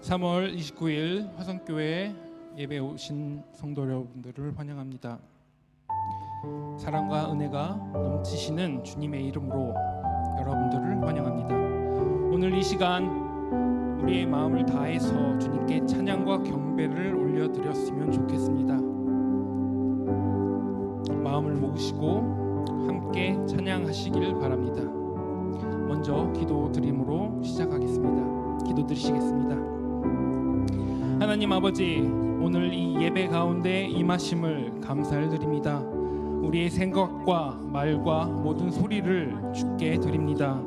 3월 29일 화성교회 예배 오신 성도 여러분들을 환영합니다. 사랑과 은혜가 넘치시는 주님의 이름으로 여러분들을 환영합니다. 오늘 이 시간 우리의 마음을 다해서 주님께 찬양과 경배를 올려드렸으면 좋겠습니다. 마음을 모으시고 함께 찬양하시길 바랍니다. 먼저 기도 드림으로 시작하겠습니다. 기도 드리시겠습니다. 하나님 아버지, 오늘 이 예배 가운데 임하심을 감사를 드립니다. 우리의 생각과 말과 모든 소리를 주께 드립니다.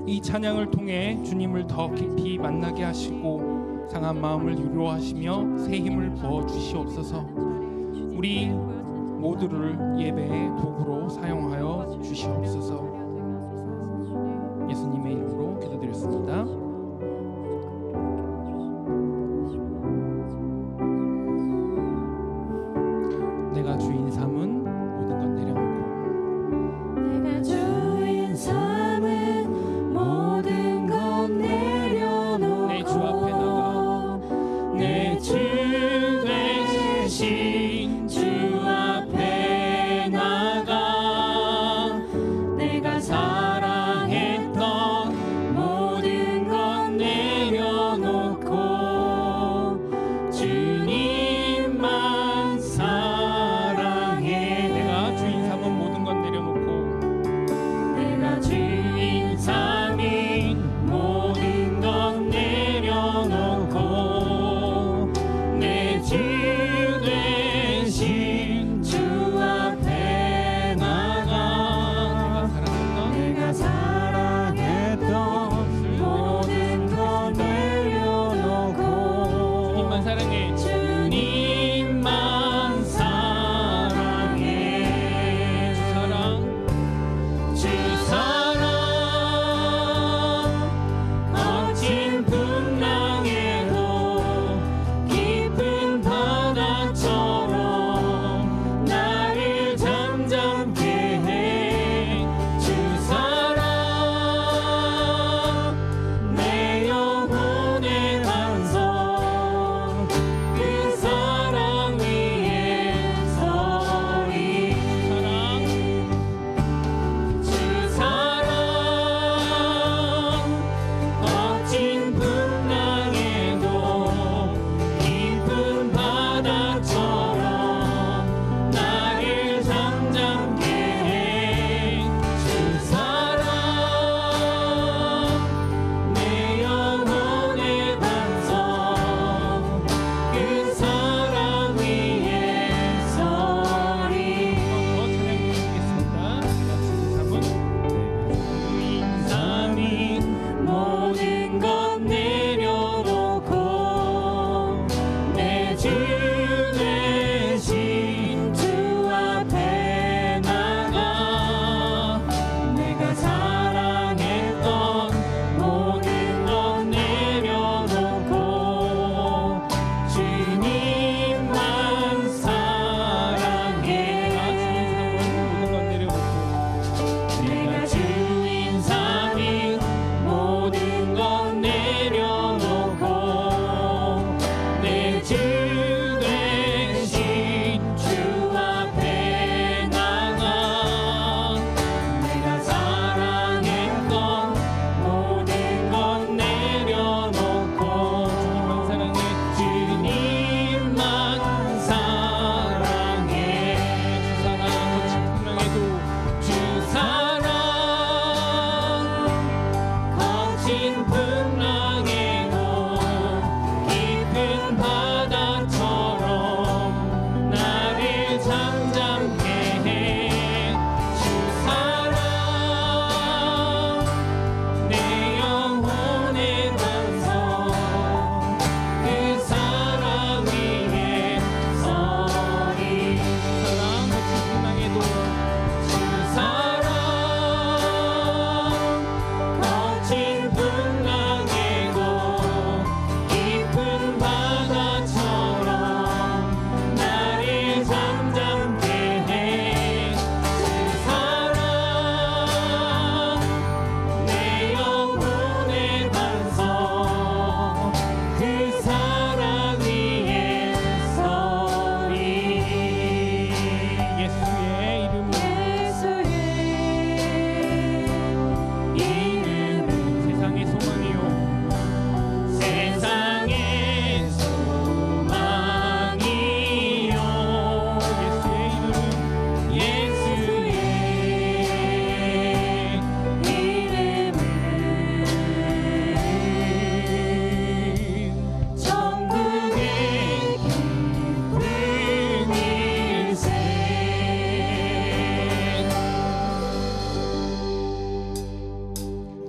이 찬양을 통해 주님을 더 깊이 만나게 하시고 상한 마음을 위로하시며 새 힘을 부어 주시옵소서. 우리 모두를 예배의 도구로 사용하여 주시옵소서. 예수님의 이름으로 기도드렸습니다. 내가 주인 삼은 모든 것 내려놓고, 내가 주인 삼은 모든 것 내려놓고 내 주 앞에 나가 내 주 되신 주 앞에 나가 내가 사랑했던 모든 것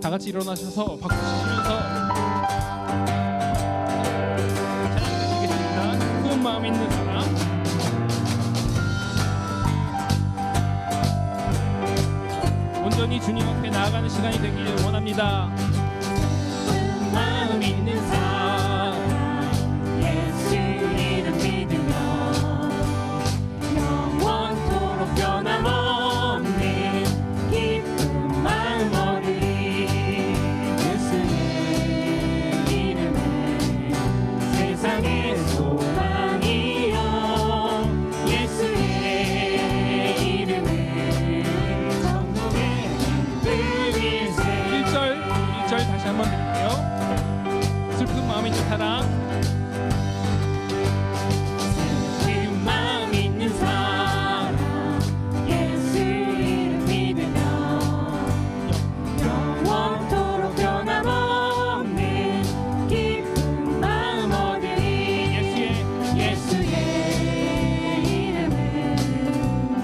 다 같이 일어나셔서 박수 치시면서 찬양드리겠습니다. 큰 마음 있는 사람. 온전히 주님 앞에 나아가는 시간이 되기를 원합니다. 마음 있는 사람 예수 이름 믿으며 영원토록 변함없는 기쁜 마음 얻으리. 예수의 이름은 세상의 소망이요 예수의 이름은 천국의 빛이세. 1절 다시 한번 드릴게요. 슬픈 마음 있는 사람. 슬픈 마음 있는 사람 예수 이름 믿으며 영원토록 변함없는 기쁜 마음 얻으리. 예수의 이름은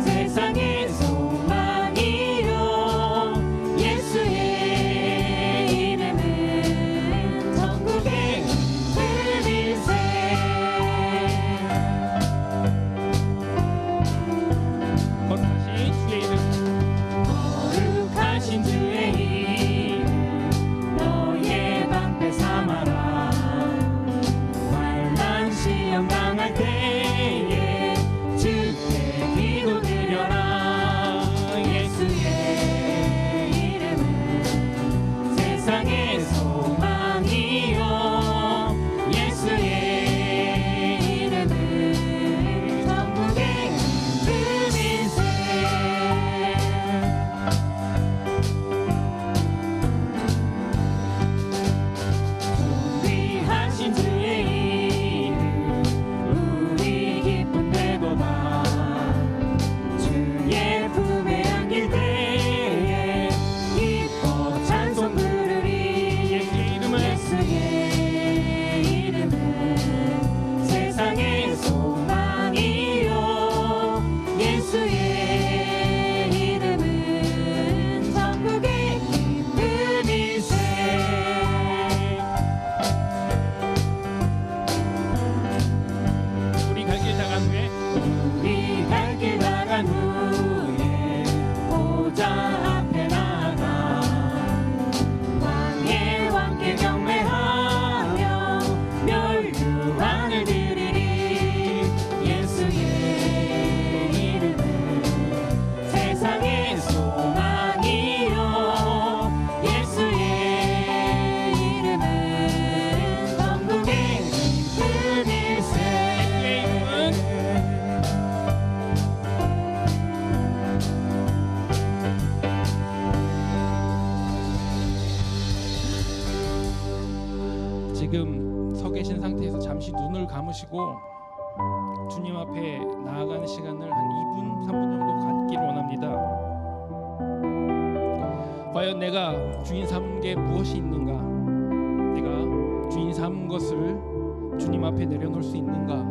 세상의 소망이요 예수의 이름은 천국의 빛이세. 거룩하신 주의 이름. 거룩하신 주의 이름 너의 방패 삼아라. 환난 시험 당할 때에 주께 기도드려라. 예수의 이름은 세상의 소망이요 예수의 이름은 천국의 빛이세. 존귀하신 주의 이름 우리 기쁜 되도다. 주의 품에 안길 때에 기뻐 찬송 부르리. 예수의 이름은 예수의 이름은 세상의 소망이요 예수의 이름은 천국의 기쁨이세. 우리 갈 길 나간 후에 우리 갈 길 나간 후에 보좌 앞에 나가 왕의 왕께 경배하며 멸류관을 드리리. 예수의 이름은 세상의 소망이요 예수의 이름은 천국의 기쁨일세. 예수의 이름은 지금 서 계신 상태에서 잠시 눈을 감으시고 주님 앞에 나아가는 시간을 한 2분, 3분 정도 갖기를 원합니다. 과연 내가 주인 삼은 게 무엇이 있는가? 내가 주인 삼은 것을 주님 앞에 내려놓을 수 있는가?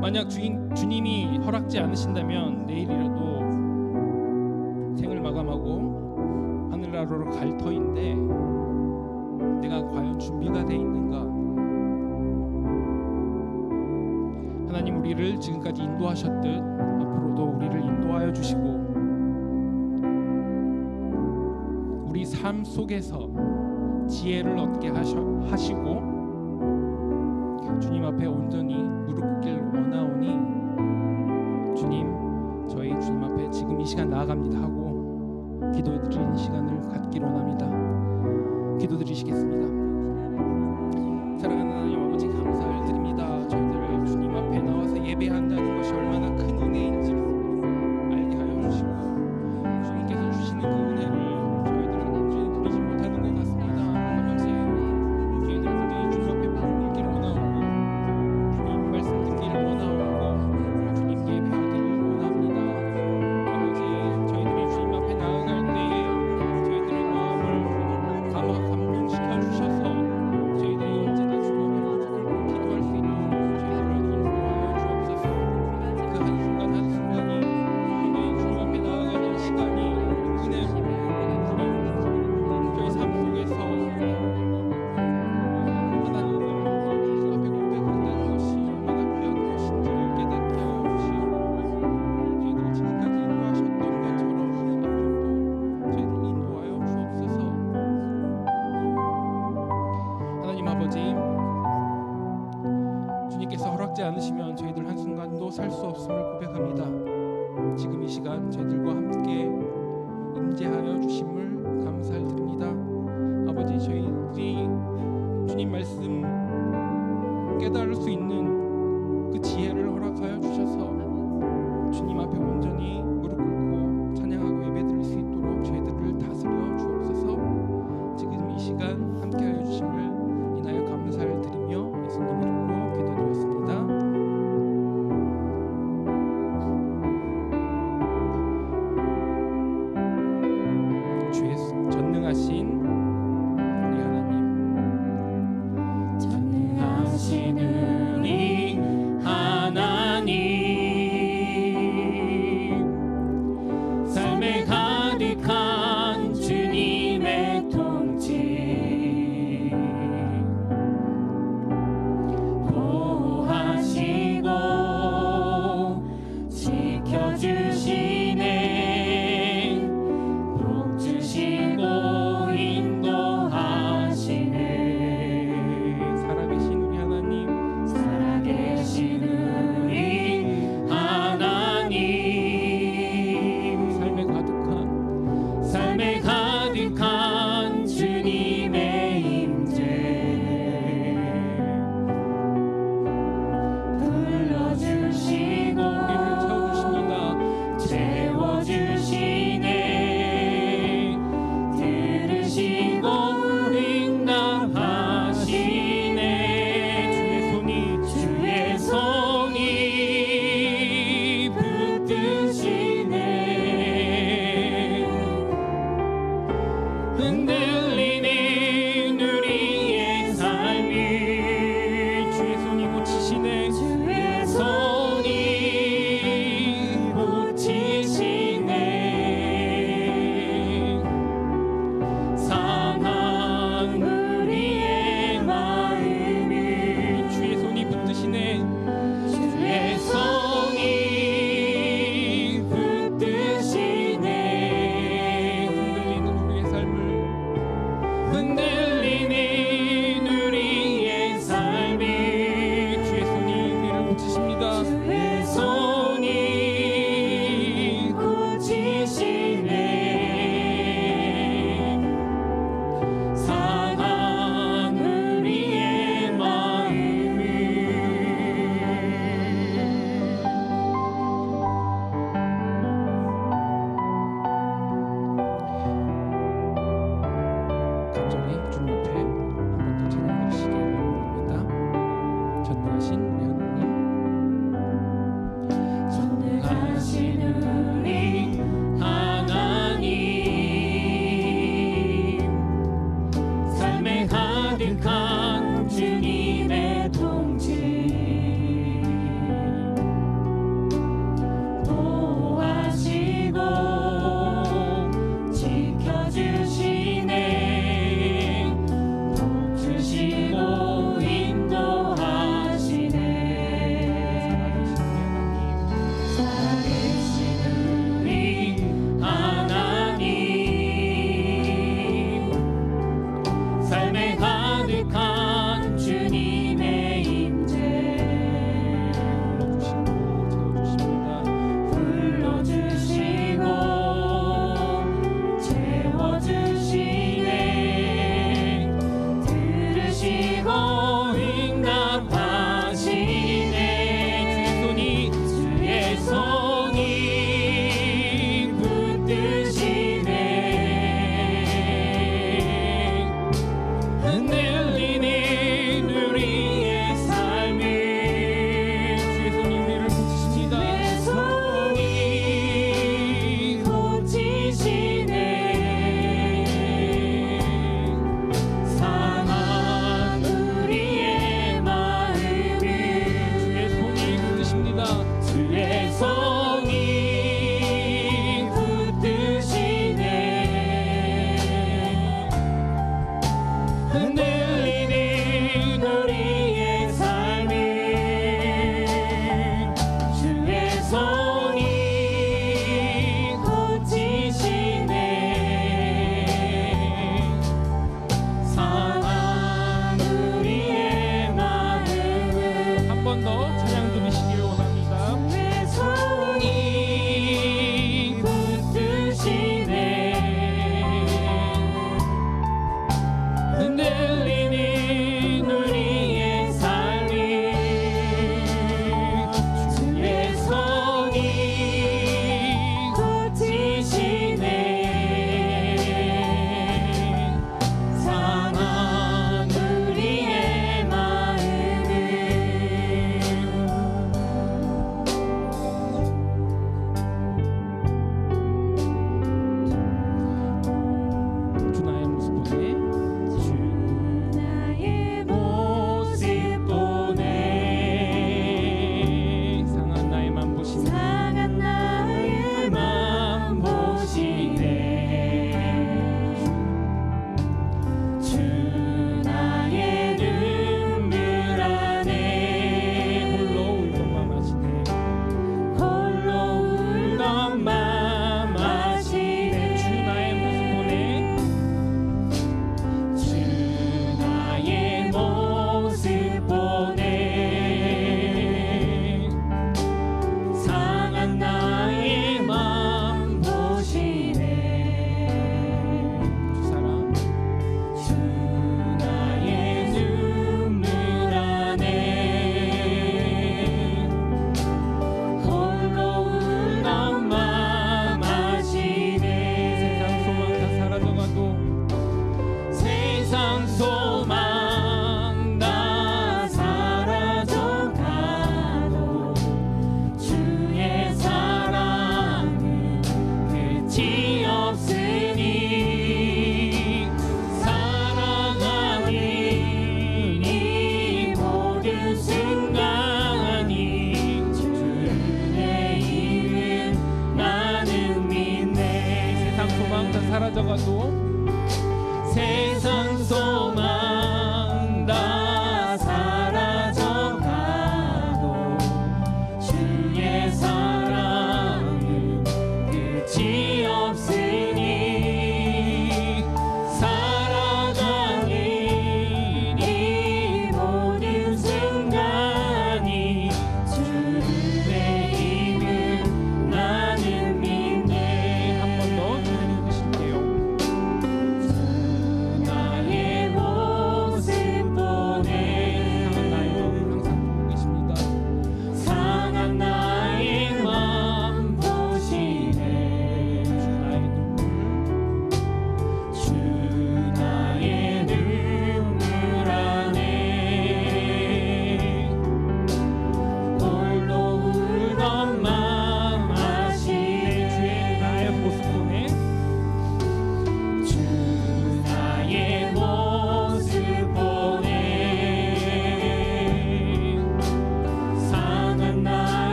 만약 주님이 허락지 않으신다면 내일이라도 생을 마감하고 하늘나라로 갈 터인데 내가 과연 준비가 돼 있는가? 하나님 우리를 지금까지 인도하셨듯 앞으로도 우리를 인도하여 주시고 우리 삶 속에서 지혜를 얻게 하시고 주님 앞에 온전히 무릎 꿇기를 원하오니 주님 저희 주님 앞에 지금 이 시간 나아갑니다 하고 기도드리는 시간을 갖기를 원합니다. 기도드리시겠습니다. 사랑하는 하나님 아버지 감사를 드립니다. 저희들 주님 앞에 나와서 예배한다는 것이 얼마나 큰 은혜인지 알게 하여 주시고 주님께서 주시는 그 은혜를 저희들은 온전히 누리지 못하는 것 같습니다. 아버지 저희들 온전히 주님 앞에 무릎 꿇기를 원하고 주님 말씀 듣기를 원하고 주님께 배우기를 원합니다. 아버지 저희들이 주님 앞에 나아갈 때에 저희들의 마음을 감동시켜 주셔서 저희들이 언제나 주님 앞에 무릎 꿇고 기도할 수 있는 저희들을 인도하여 주옵소서. 그 한순간 한순간 없음을 고백합니다. 지금 이 시간 저희들과 함께 임재하여 주심을 감사드립니다. 아버지, 저희들이 주님 말씀 깨달을 수 있는 그 지혜를 허락하여 주셔서 주님 앞에 온전히 무릎 꿇고 찬양하고 예배드릴 수 있도록 저희들을 다스려 주옵소서. 지금 이 시간 함께하여 주심을 인하여 감사를 드리며 예수님 이름으로 기도드렸습니다. 주의 전능하신 우리 하나님, 전능하신 우리 하나님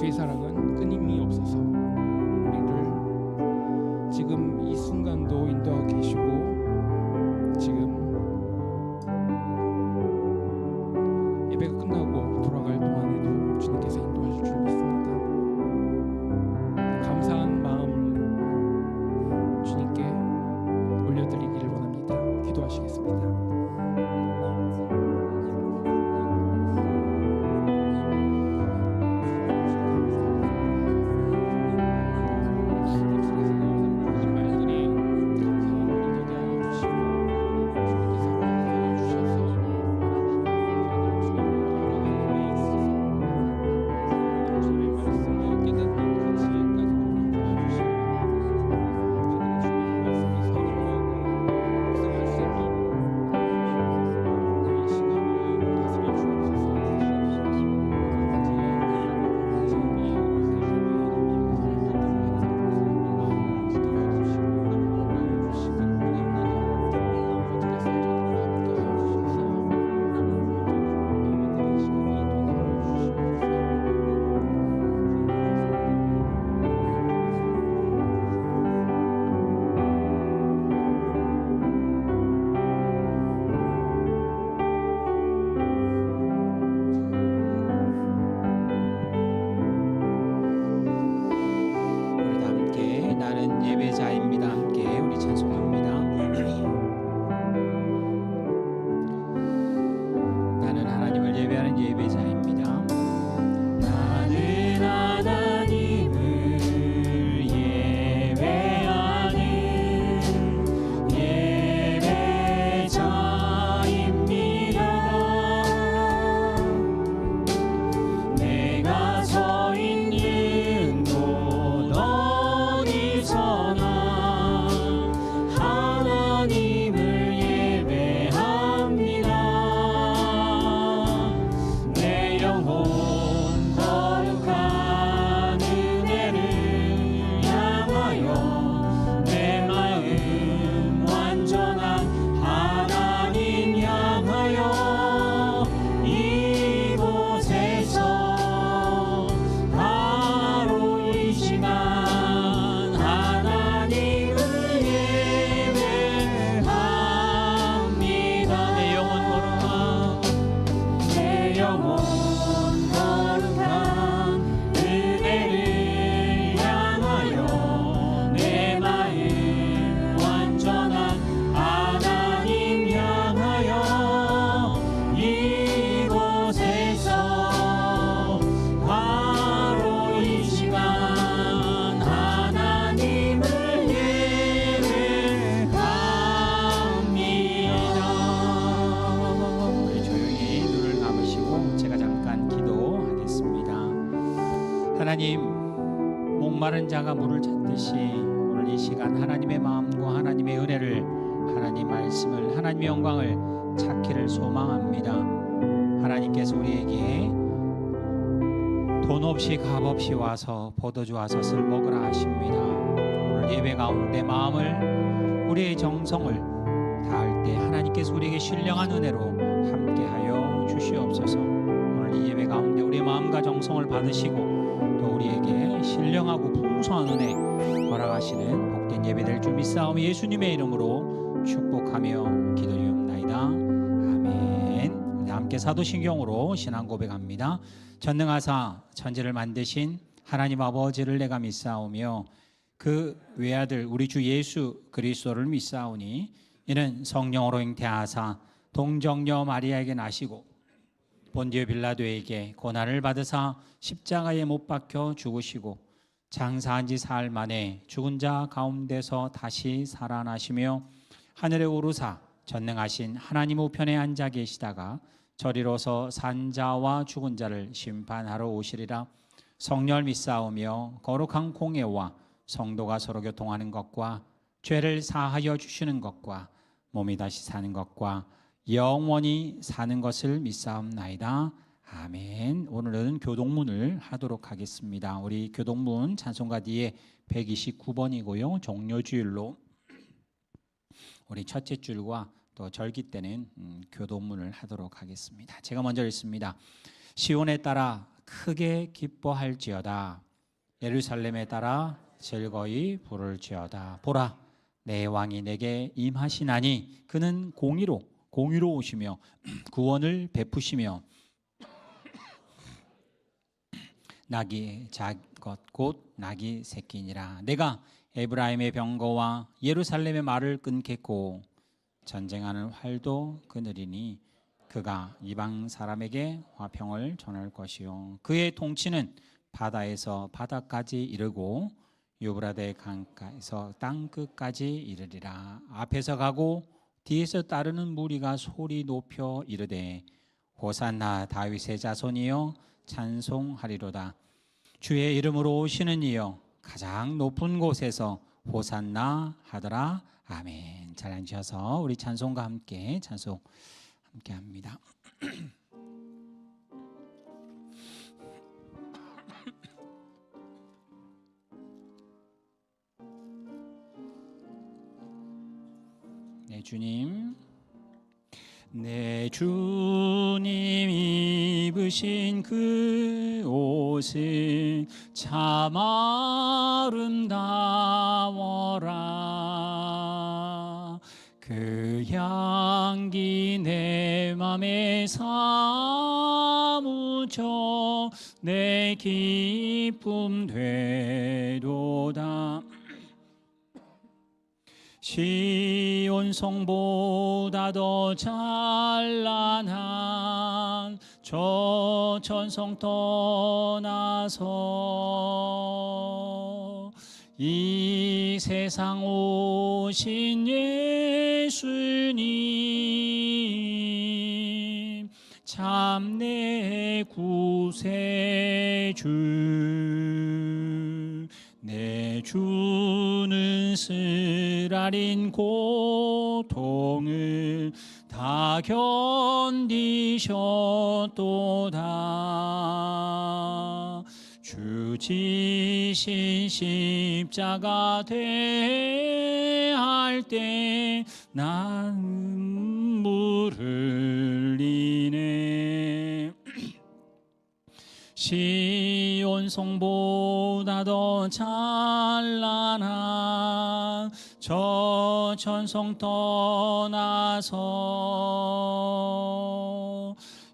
주의 사랑은 끊임이 없어서 우리를 지금 이 순간도 인도하고 계시고, 지금 예배가 끝나고 돌아갈 동안에도 주님께서 인도하실 줄 믿습니다. 감사한 마음을 주님께 올려드리기를 원합니다. 기도하시겠습니다. 하나님, 목마른 자가 물을 찾듯이 오늘 이 시간 하나님의 마음과 하나님의 은혜를, 하나님 말씀을, 하나님의 영광을 찾기를 소망합니다. 하나님께서 우리에게 돈 없이 값 없이 와서 포도주 와서을 먹으라 하십니다. 오늘 예배 가운데 마음을, 우리의 정성을 다할 때 하나님께서 우리에게 신령한 은혜로 함께하여 주시옵소서. 오늘 이 예배 가운데 우리의 마음과 정성을 받으시고 또 우리에게 신령하고 풍성한 은혜 허락하시는 복된 예배 될 줄 믿사오며 예수님의 이름으로 축복하며 기도리옵나이다. 아멘. 우리 함께 사도신경으로 신앙 고백합니다. 전능하사 천지를 만드신 하나님 아버지를 내가 믿사오며 그 외아들 우리 주 예수 그리스도를 믿사오니 이는 성령으로 잉태하사 동정녀 마리아에게 나시고 본디오 빌라도에게 고난을 받으사 십자가에 못 박혀 죽으시고 장사한 지 사흘 만에 죽은 자 가운데서 다시 살아나시며 하늘에 오르사 전능하신 하나님 우편에 앉아 계시다가 저리로서 산 자와 죽은 자를 심판하러 오시리라. 성령을 믿사오며 거룩한 공예와 성도가 서로 교통하는 것과 죄를 사하여 주시는 것과 몸이 다시 사는 것과 영원히 사는 것을 믿사옵나이다. 아멘. 오늘은 교동문을 하도록 하겠습니다. 우리 교동문 찬송가 뒤에 129번이고요. 종료주일로 우리 첫째 줄과 또 절기 때는 교동문을 하도록 하겠습니다. 제가 먼저 읽습니다. 시온에 따라 크게 기뻐할지어다. 예루살렘에 따라 즐거이 부를지어다. 보라, 내 왕이 내게 임하시나니 그는 공의로 오시며 구원을 베푸시며 낙이 작것 곧 낙이 새끼니라. 내가 에브라임의 병거와 예루살렘의 말을 끊겠고 전쟁하는 활도 그늘이니 그가 이방 사람에게 화평을 전할 것이요 그의 통치는 바다에서 바다까지 이르고 유브라데 강가에서 땅 끝까지 이르리라. 앞에서 가고 뒤에서 따르는 무리가 소리 높여 이르되 호산나 다윗의 자손이여 찬송하리로다. 주의 이름으로 오시는 이여 가장 높은 곳에서 호산나 하더라. 아멘. 잘 앉으셔서 우리 찬송과 함께 찬송 함께 합니다. 네, 주님. 내 주님 입으신 그 옷은 참 아름다워라. 그 향기 내 맘에 사무쳐 내 기쁨 되도다. 시온 성보다 더 찬란한 저 천성 떠나서 이 세상 오신 예수님 참 내 구세주. 내 주는 쓰라린 고통을 다 견디셨도다. 주 지신 십자가 대할 때 난 눈물 흘리네. 시온 성보다 더 찬란한 저 천성 떠나서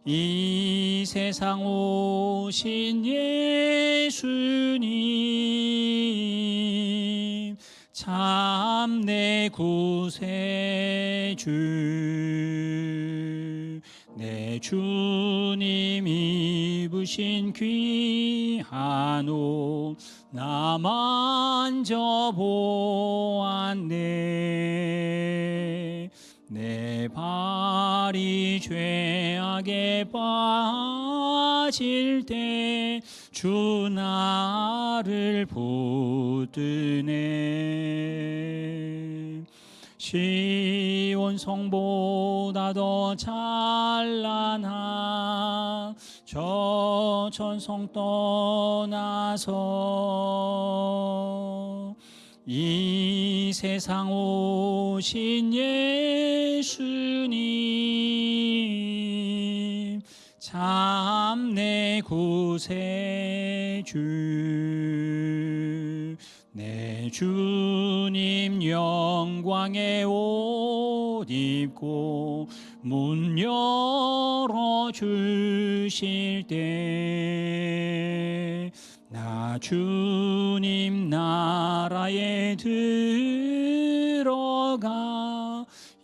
이 세상 오신 예수님 참 내 구세주. 내 주님 입으신 귀한 옷 나 만져보았네. 내 발이 죄악에 빠질 때 주 나를 붙드네. 시온 성보다 더 찬란한 저 천성 떠나서 이 세상 오신 예수님 참 내 구세주. 내 주님 영광의 옷 입고 문 열어 주실 때 나 주님 나라에 들어가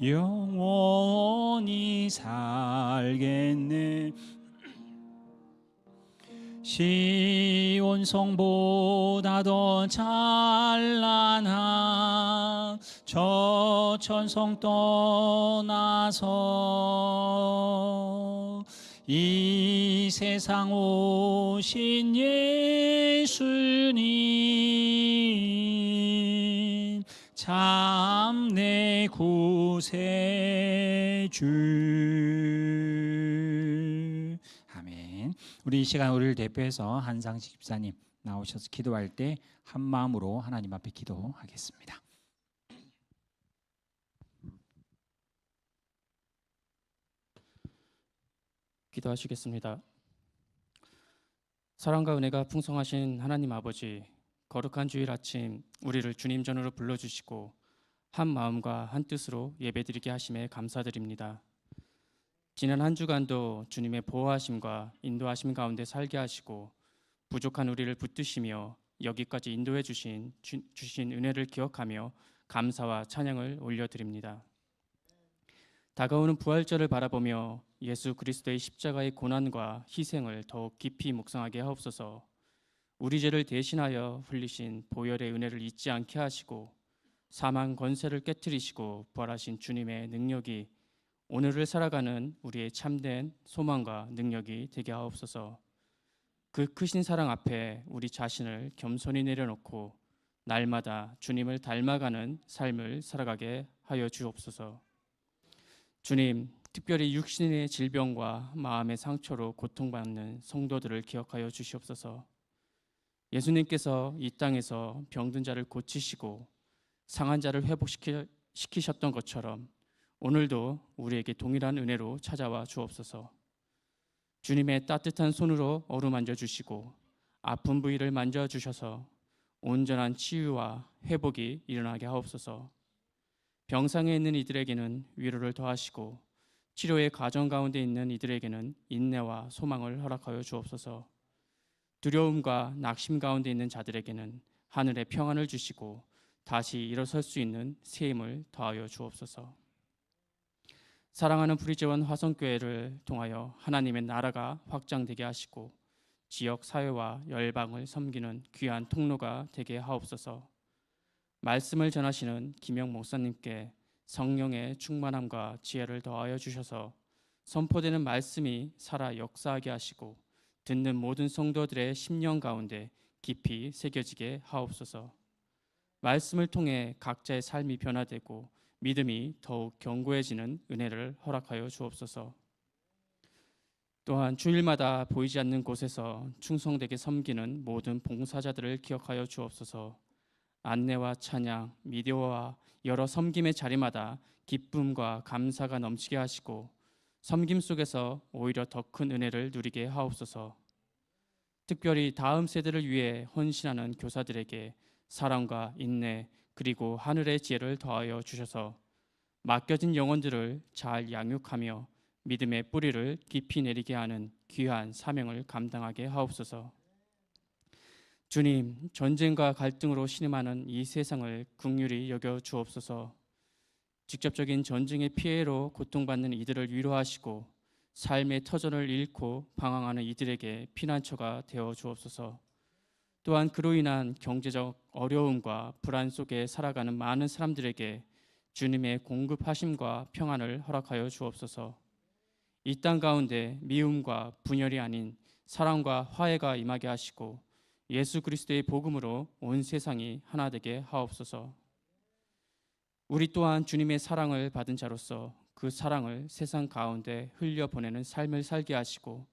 영원히 살겠네. 시온 성보다 더 찬란한 저 천성 떠나서 이 세상 오신 예수님 참 내 구세주. 아멘. 우리 이 시간 우리를 대표해서 한상식 집사님 나오셔서 기도할 때 한 마음으로 하나님 앞에 기도하겠습니다. 기도하시겠습니다. 사랑과 은혜가 풍성하신 하나님 아버지, 거룩한 주일 아침 우리를 주님 전으로 불러주시고 한 마음과 한 뜻으로 예배드리게 하심에 감사드립니다. 지난 한 주간도 주님의 보호하심과 인도하심 가운데 살게 하시고 부족한 우리를 붙드시며 여기까지 인도해 주신 은혜를 기억하며 감사와 찬양을 올려드립니다. 다가오는 부활절을 바라보며 예수 그리스도의 십자가의 고난과 희생을 더욱 깊이 묵상하게 하옵소서. 우리 죄를 대신하여 흘리신 보혈의 은혜를 잊지 않게 하시고 사망 권세를 깨뜨리시고 부활하신 주님의 능력이 오늘을 살아가는 우리의 참된 소망과 능력이 되게 하옵소서. 그 크신 사랑 앞에 우리 자신을 겸손히 내려놓고 날마다 주님을 닮아가는 삶을 살아가게 하여 주옵소서. 주님, 특별히 육신의 질병과 마음의 상처로 고통받는 성도들을 기억하여 주시옵소서. 예수님께서 이 땅에서 병든 자를 고치시고 상한 자를 회복시키셨던 것처럼 오늘도 우리에게 동일한 은혜로 찾아와 주옵소서. 주님의 따뜻한 손으로 어루만져 주시고 아픈 부위를 만져 주셔서 온전한 치유와 회복이 일어나게 하옵소서. 병상에 있는 이들에게는 위로를 더하시고 치료의 과정 가운데 있는 이들에게는 인내와 소망을 허락하여 주옵소서. 두려움과 낙심 가운데 있는 자들에게는 하늘의 평안을 주시고 다시 일어설 수 있는 새 힘을 더하여 주옵소서. 사랑하는 브리즈원 화성교회를 통하여 하나님의 나라가 확장되게 하시고 지역 사회와 열방을 섬기는 귀한 통로가 되게 하옵소서. 말씀을 전하시는 김영 목사님께 성령의 충만함과 지혜를 더하여 주셔서 선포되는 말씀이 살아 역사하게 하시고 듣는 모든 성도들의 심령 가운데 깊이 새겨지게 하옵소서. 말씀을 통해 각자의 삶이 변화되고 믿음이 더욱 견고해지는 은혜를 허락하여 주옵소서. 또한 주일마다 보이지 않는 곳에서 충성되게 섬기는 모든 봉사자들을 기억하여 주옵소서. 안내와 찬양, 미디어와 여러 섬김의 자리마다 기쁨과 감사가 넘치게 하시고 섬김 속에서 오히려 더 큰 은혜를 누리게 하옵소서. 특별히 다음 세대를 위해 헌신하는 교사들에게 사랑과 인내 그리고 하늘의 지혜를 더하여 주셔서 맡겨진 영혼들을 잘 양육하며 믿음의 뿌리를 깊이 내리게 하는 귀한 사명을 감당하게 하옵소서. 주님, 전쟁과 갈등으로 신음하는 이 세상을 긍휼히 여겨 주옵소서. 직접적인 전쟁의 피해로 고통받는 이들을 위로하시고 삶의 터전을 잃고 방황하는 이들에게 피난처가 되어 주옵소서. 또한 그로 인한 경제적 어려움과 불안 속에 살아가는 많은 사람들에게 주님의 공급하심과 평안을 허락하여 주옵소서. 이 땅 가운데 미움과 분열이 아닌 사랑과 화해가 임하게 하시고 예수 그리스도의 복음으로 온 세상이 하나 되게 하옵소서. 우리 또한 주님의 사랑을 받은 자로서 그 사랑을 세상 가운데 흘려보내는 삶을 살게 하시고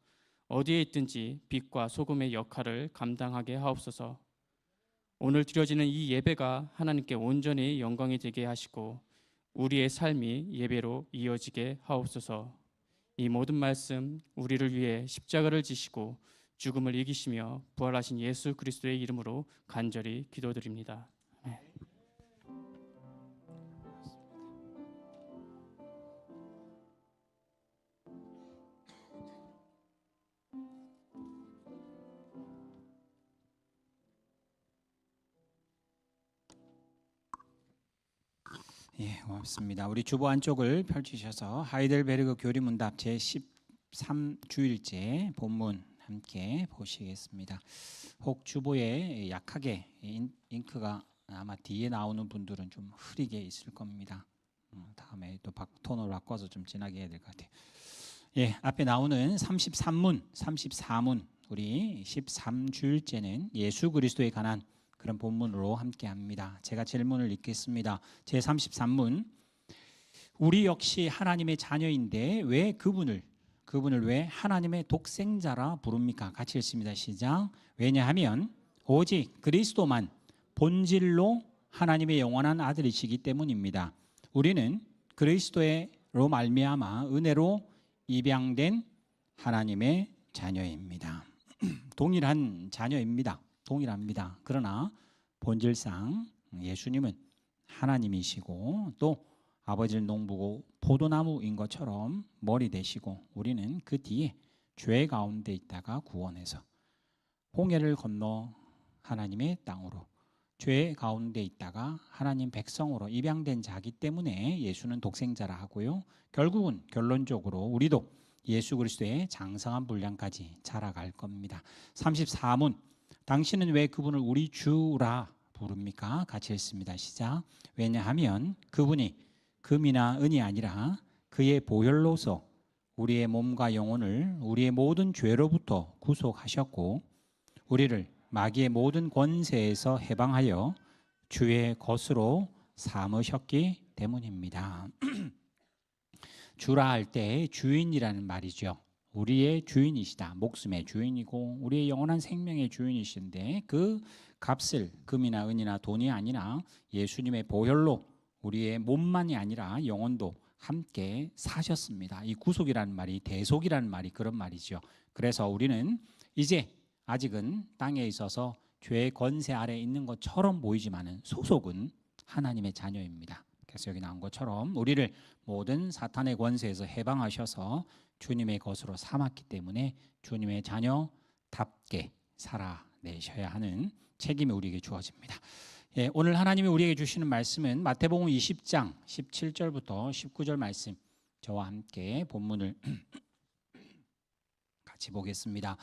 어디에 있든지 빛과 소금의 역할을 감당하게 하옵소서. 오늘 드려지는 이 예배가 하나님께 온전히 영광이 되게 하시고 우리의 삶이 예배로 이어지게 하옵소서. 이 모든 말씀 우리를 위해 십자가를 지시고 죽음을 이기시며 부활하신 예수 그리스도의 이름으로 간절히 기도드립니다. 아멘. 예, 고맙습니다. 우리 주보 안쪽을 펼치셔서 하이델베르그 교리문답 제13주일째 본문 함께 보시겠습니다. 혹 주보에 약하게 잉크가 아마 뒤에 나오는 분들은 좀 흐리게 있을 겁니다. 다음에 또 톤을 바꿔서 좀 진하게 해야 될 것 같아요. 예, 앞에 나오는 34문 우리 13주일째는 예수 그리스도에 관한 그런 본문으로 함께 합니다. 제가 질문을 읽겠습니다. 제33문 우리 역시 하나님의 자녀인데 왜 그분을 왜 하나님의 독생자라 부릅니까? 같이 읽습니다. 시작. 왜냐하면 오직 그리스도만 본질로 하나님의 영원한 아들이시기 때문입니다. 우리는 그리스도로 말미암아 은혜로 입양된 하나님의 자녀입니다. 동일한 자녀입니다. 동일합니다. 그러나 본질상 예수님은 하나님이시고 또 아버지를 농부고 포도나무인 것처럼 머리 되시고 우리는 그 뒤에 죄 가운데 있다가 구원해서 홍해를 건너 하나님의 땅으로 죄 가운데 있다가 하나님 백성으로 입양된 자기 때문에 예수는 독생자라 하고요. 결국은 결론적으로 우리도 예수 그리스도의 장성한 분량까지 자라갈 겁니다. 34문 당신은 왜 그분을 우리 주라 부릅니까? 같이 읽습니다. 시작. 왜냐하면 그분이 금이나 은이 아니라 그의 보혈로서 우리의 몸과 영혼을 우리의 모든 죄로부터 구속하셨고 우리를 마귀의 모든 권세에서 해방하여 주의 것으로 삼으셨기 때문입니다. 주라 할 때 주인이라는 말이죠. 우리의 주인이시다. 목숨의 주인이고 우리의 영원한 생명의 주인이신데 그 값을 금이나 은이나 돈이 아니라 예수님의 보혈로 우리의 몸만이 아니라 영혼도 함께 사셨습니다. 이 구속이라는 말이 대속이라는 말이 그런 말이죠. 그래서 우리는 이제 아직은 땅에 있어서 죄의 권세 아래 있는 것처럼 보이지만은 소속은 하나님의 자녀입니다. 그래서 여기 나온 것처럼 우리를 모든 사탄의 권세에서 해방하셔서 주님의 것으로 삼았기 때문에 주님의 자녀답게 살아내셔야 하는 책임이 우리에게 주어집니다. 예, 오늘 하나님이 우리에게 주시는 말씀은 마태복음 20장 17절부터 19절 말씀 저와 함께 본문을 같이 보겠습니다.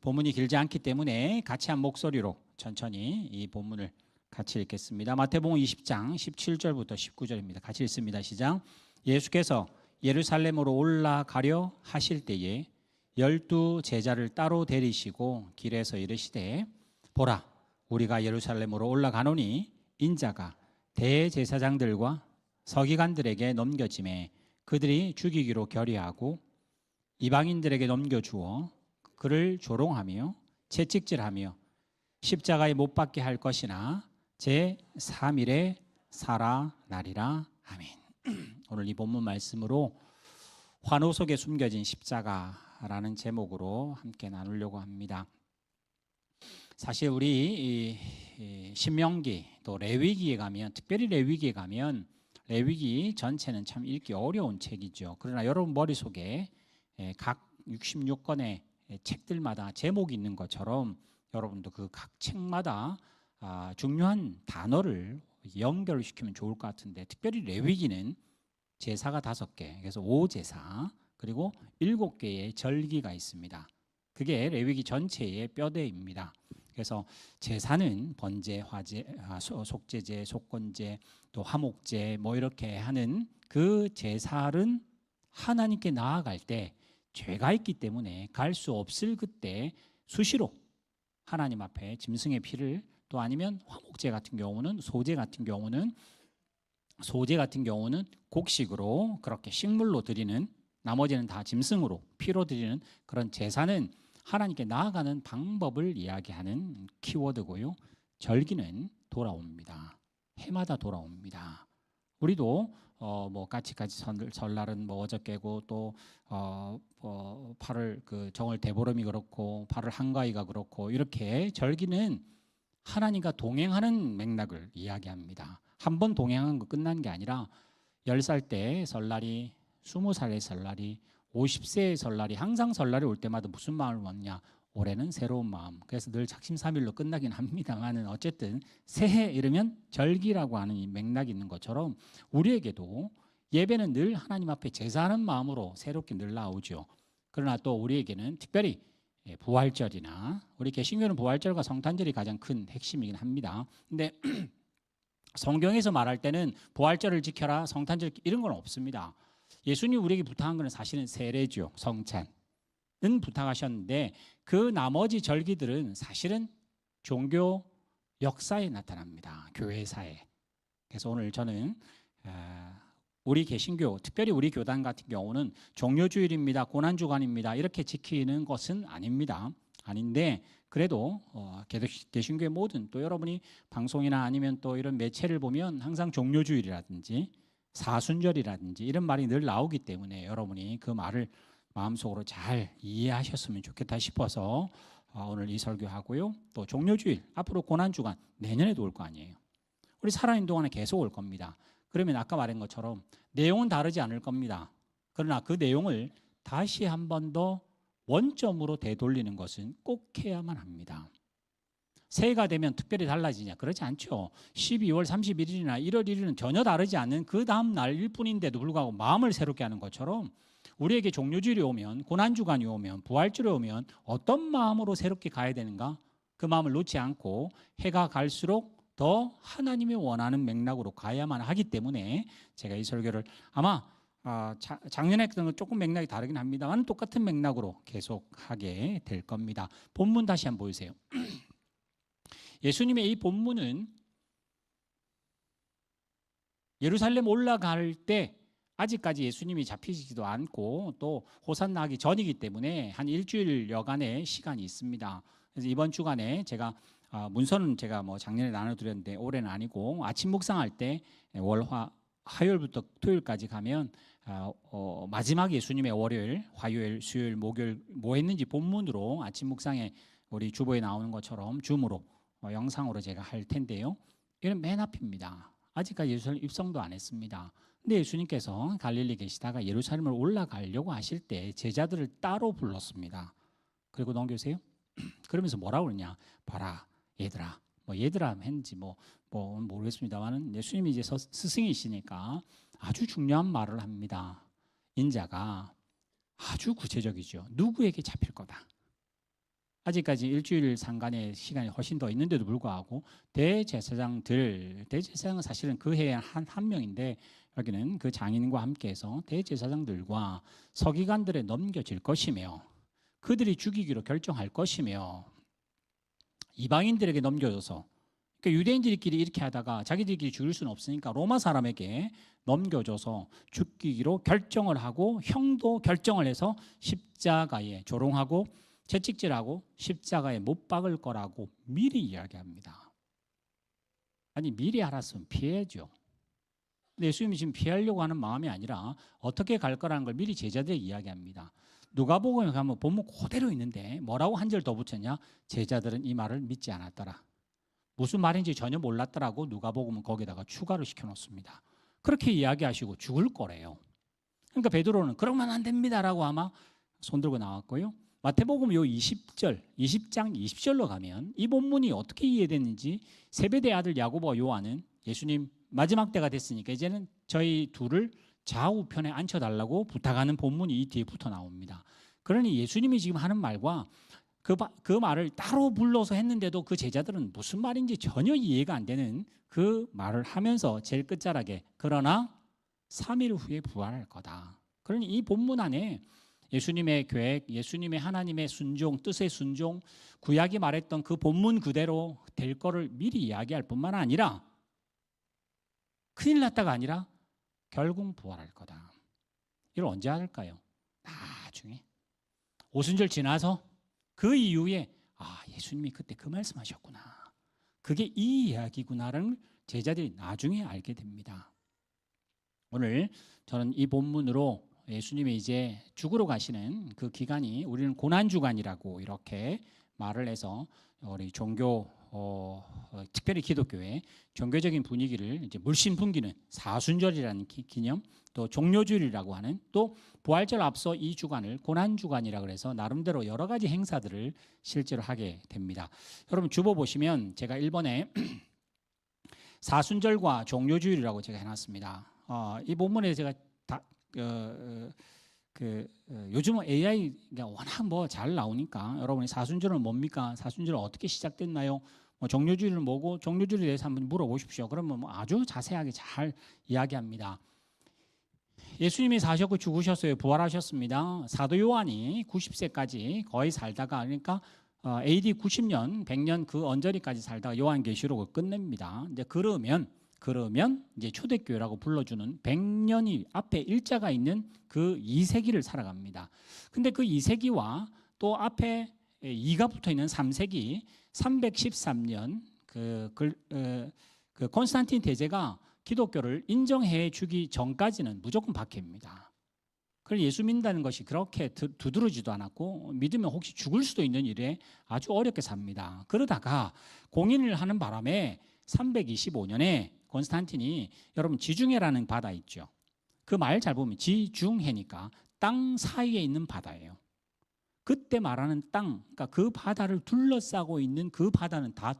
본문이 길지 않기 때문에 같이 한 목소리로 천천히 이 본문을 같이 읽겠습니다. 마태복음 20장 17절부터 19절입니다. 같이 읽습니다. 시작. 예수께서 예루살렘으로 올라가려 하실 때에 12 제자를 따로 데리시고 길에서 이르시되 보라 우리가 예루살렘으로 올라가노니 인자가 대제사장들과 서기관들에게 넘겨짐에 그들이 죽이기로 결의하고 이방인들에게 넘겨주어 그를 조롱하며 채찍질하며 십자가에 못 박게 할 것이나 제3일에 살아나리라. 아멘. 오늘 이 본문 말씀으로 환호 속에 숨겨진 십자가라는 제목으로 함께 나누려고 합니다. 사실 우리 신명기 또 레위기에 가면 특별히 레위기에 가면 레위기 전체는 참 읽기 어려운 책이죠. 그러나 여러분 머릿속에 각 66권의 책들마다 제목이 있는 것처럼 여러분도 그 각 책마다 중요한 단어를 연결시키면 좋을 것 같은데 특별히 레위기는 제사가 5개 그래서 5제사 그리고 7개의 절기가 있습니다. 그게 레위기 전체의 뼈대입니다. 그래서 제사는 번제, 화제, 속제제, 속건제, 또 화목제 뭐 이렇게 하는 그 제사는 하나님께 나아갈 때 죄가 있기 때문에 갈 수 없을 그때 수시로 하나님 앞에 짐승의 피를 또 아니면 화목제 같은 경우는 소제 같은 경우는 곡식으로 그렇게 식물로 드리는 나머지는 다 짐승으로 피로 드리는 그런 제사는 하나님께 나아가는 방법을 이야기하는 키워드고요. 절기는 돌아옵니다. 해마다 돌아옵니다. 우리도 뭐 까치까치 설날은 뭐 어저께고 또 8월 그 정월 대보름이 그렇고 8월 한가위가 그렇고 이렇게 절기는 하나님과 동행하는 맥락을 이야기합니다. 한 번 동행한 거 끝난 게 아니라 10살 때 설날이 20살의 설날이 50세의 설날이 항상 설날이 올 때마다 무슨 마음을 먹냐 올해는 새로운 마음. 그래서 늘 작심삼일로 끝나긴 합니다만은 어쨌든 새해 이르면 절기라고 하는 이 맥락이 있는 것처럼 우리에게도 예배는 늘 하나님 앞에 제사하는 마음으로 새롭게 늘 나오죠. 그러나 또 우리에게는 특별히 부활절이나 우리 개신교는 부활절과 성탄절이 가장 큰 핵심이긴 합니다. 근데 성경에서 말할 때는 부활절을 지켜라 성탄절 이런 건 없습니다. 예수님이 우리에게 부탁한 것은 사실은 세례죠. 성찬은 부탁하셨는데 그 나머지 절기들은 사실은 종교 역사에 나타납니다. 교회사에. 그래서 오늘 저는 우리 개신교 특별히 우리 교단 같은 경우는 종료주일입니다. 고난주간입니다. 이렇게 지키는 것은 아닙니다. 아닌데 그래도 개신교의 모든 또 여러분이 방송이나 아니면 또 이런 매체를 보면 항상 종료주일이라든지 사순절이라든지 이런 말이 늘 나오기 때문에 여러분이 그 말을 마음속으로 잘 이해하셨으면 좋겠다 싶어서 오늘 이 설교하고요. 또 종료주일, 앞으로 고난주간 내년에도 올 거 아니에요. 우리 살아있는 동안에 계속 올 겁니다. 그러면 아까 말한 것처럼 내용은 다르지 않을 겁니다. 그러나 그 내용을 다시 한 번 더 원점으로 되돌리는 것은 꼭 해야만 합니다. 새해가 되면 특별히 달라지냐? 그렇지 않죠. 12월 31일이나 1월 1일은 전혀 다르지 않은 그 다음 날일 뿐인데도 불구하고 마음을 새롭게 하는 것처럼 우리에게 종료주일이 오면, 고난주간이 오면, 부활주일이 오면 어떤 마음으로 새롭게 가야 되는가? 그 마음을 놓지 않고 해가 갈수록 더 하나님이 원하는 맥락으로 가야만 하기 때문에 제가 이 설교를 아마 작년에 했던 건 조금 맥락이 다르긴 합니다만 똑같은 맥락으로 계속 하게 될 겁니다. 본문 다시 한번 보세요. 예수님의 이 본문은 예루살렘 올라갈 때 아직까지 예수님이 잡히지도 않고 또 호산나 하기 전이기 때문에 한 일주일 여간의 시간이 있습니다. 그래서 이번 주간에 제가 문서는 제가 뭐 작년에 나눠드렸는데 올해는 아니고 아침 묵상할 때 화요일부터 토요일까지 가면 마지막 예수님의 월요일, 화요일, 수요일, 목요일 뭐 했는지 본문으로 아침 묵상에 우리 주보에 나오는 것처럼 줌으로 영상으로 제가 할 텐데요. 이건 맨 앞입니다. 아직까지 예루살렘 입성도 안 했습니다. 근데 예수님께서 갈릴리 계시다가 예루살렘을 올라가려고 하실 때 제자들을 따로 불렀습니다. 그리고 넘겨주세요. 그러면서 뭐라고 그러냐? 봐라 얘들아. 뭐 얘들아 했는지 뭐 모르겠습니다만은 예수님이 이제 스승이시니까 아주 중요한 말을 합니다. 인자가 아주 구체적이죠. 누구에게 잡힐 거다. 아직까지 일주일 상간의 시간이 훨씬 더 있는데도 불구하고 대제사장은 사실은 그 해에 한 명인데 여기는 그 장인과 함께해서 대제사장들과 서기관들에 넘겨질 것이며 그들이 죽이기로 결정할 것이며 이방인들에게 넘겨줘서 그러니까 유대인들끼리 이렇게 하다가 자기들끼리 죽일 수는 없으니까 로마 사람에게 넘겨줘서 죽이기로 결정을 하고 형도 결정을 해서 십자가에 조롱하고 채찍질하고 십자가에 못 박을 거라고 미리 이야기합니다. 아니 미리 알았으면 피해야죠. 근데 예수님이 지금 피하려고 하는 마음이 아니라 어떻게 갈 거라는 걸 미리 제자들에게 이야기합니다. 누가복음에 가면 본문 그대로 있는데 뭐라고 한 절 더 붙였냐? 제자들은 이 말을 믿지 않았더라. 무슨 말인지 전혀 몰랐더라고 누가복음은 거기다가 추가를 시켜놓습니다. 그렇게 이야기하시고 죽을 거래요. 그러니까 베드로는 그러면 안 됩니다라고 아마 손들고 나왔고요. 마태복음 요 20장 20절로 가면 이 본문이 어떻게 이해됐는지 세베대 아들 야고보와 요한은 예수님 마지막 때가 됐으니까 이제는 저희 둘을 좌우편에 앉혀달라고 부탁하는 본문이 이 뒤에 붙어 나옵니다. 그러니 예수님이 지금 하는 말과 그 말을 따로 불러서 했는데도 그 제자들은 무슨 말인지 전혀 이해가 안 되는 그 말을 하면서 제일 끝자락에 그러나 3일 후에 부활할 거다. 그러니 이 본문 안에 예수님의 계획, 예수님의 하나님의 순종, 뜻의 순종, 구약이 말했던 그 본문 그대로 될 거를 미리 이야기할 뿐만 아니라 큰일 났다가 아니라 결국 부활할 거다. 이걸 언제 할까요? 나중에 오순절 지나서 그 이후에 예수님이 그때 그 말씀하셨구나. 그게 이 이야기구나를 제자들이 나중에 알게 됩니다. 오늘 저는 이 본문으로 예수님이 이제 죽으러 가시는 그 기간이 우리는 고난주간이라고 이렇게 말을 해서 우리 종교 특별히 기독교의 종교적인 분위기를 이제 물씬 풍기는 사순절이라는 기념 또 종료주일이라고 하는 또 부활절 앞서 이 주간을 고난주간이라 그래서 나름대로 여러 가지 행사들을 실제로 하게 됩니다. 여러분 주보 보시면 제가 1번에 사순절과 종료주일이라고 제가 해놨습니다. 이 본문에 제가 요즘은 AI가 워낙 뭐 잘 나오니까 여러분이 사순절은 뭡니까? 사순절은 어떻게 시작됐나요? 종료주일은 뭐고 종료주일에 대해서 한번 물어보십시오. 그러면 아주 자세하게 잘 이야기합니다. 예수님이 사셨고 죽으셨어요. 부활하셨습니다. 사도 요한이 90세까지 거의 살다가 그러니까 AD 90년, 100년 그 언저리까지 살다가 요한계시록을 끝냅니다. 이제 그러면 이제 초대교회라고 불러주는 100년이 앞에 일자가 있는 그 2세기를 살아갑니다. 근데 그 2세기와 또 앞에 2가 붙어 있는 3세기 313년 그 콘스탄틴 대제가 기독교를 인정해 주기 전까지는 무조건 박해입니다. 그걸 예수 믿는다는 것이 그렇게 두드러지도 않았고 믿으면 혹시 죽을 수도 있는 일에 아주 어렵게 삽니다. 그러다가 공인을 하는 바람에 325년에 콘스탄틴이 여러분 지중해라는 바다 있죠. 그 말 잘 보면 지중해니까 땅 사이에 있는 바다예요. 그때 말하는 땅, 그러니까 그 바다를 둘러싸고 있는 그 바다는 다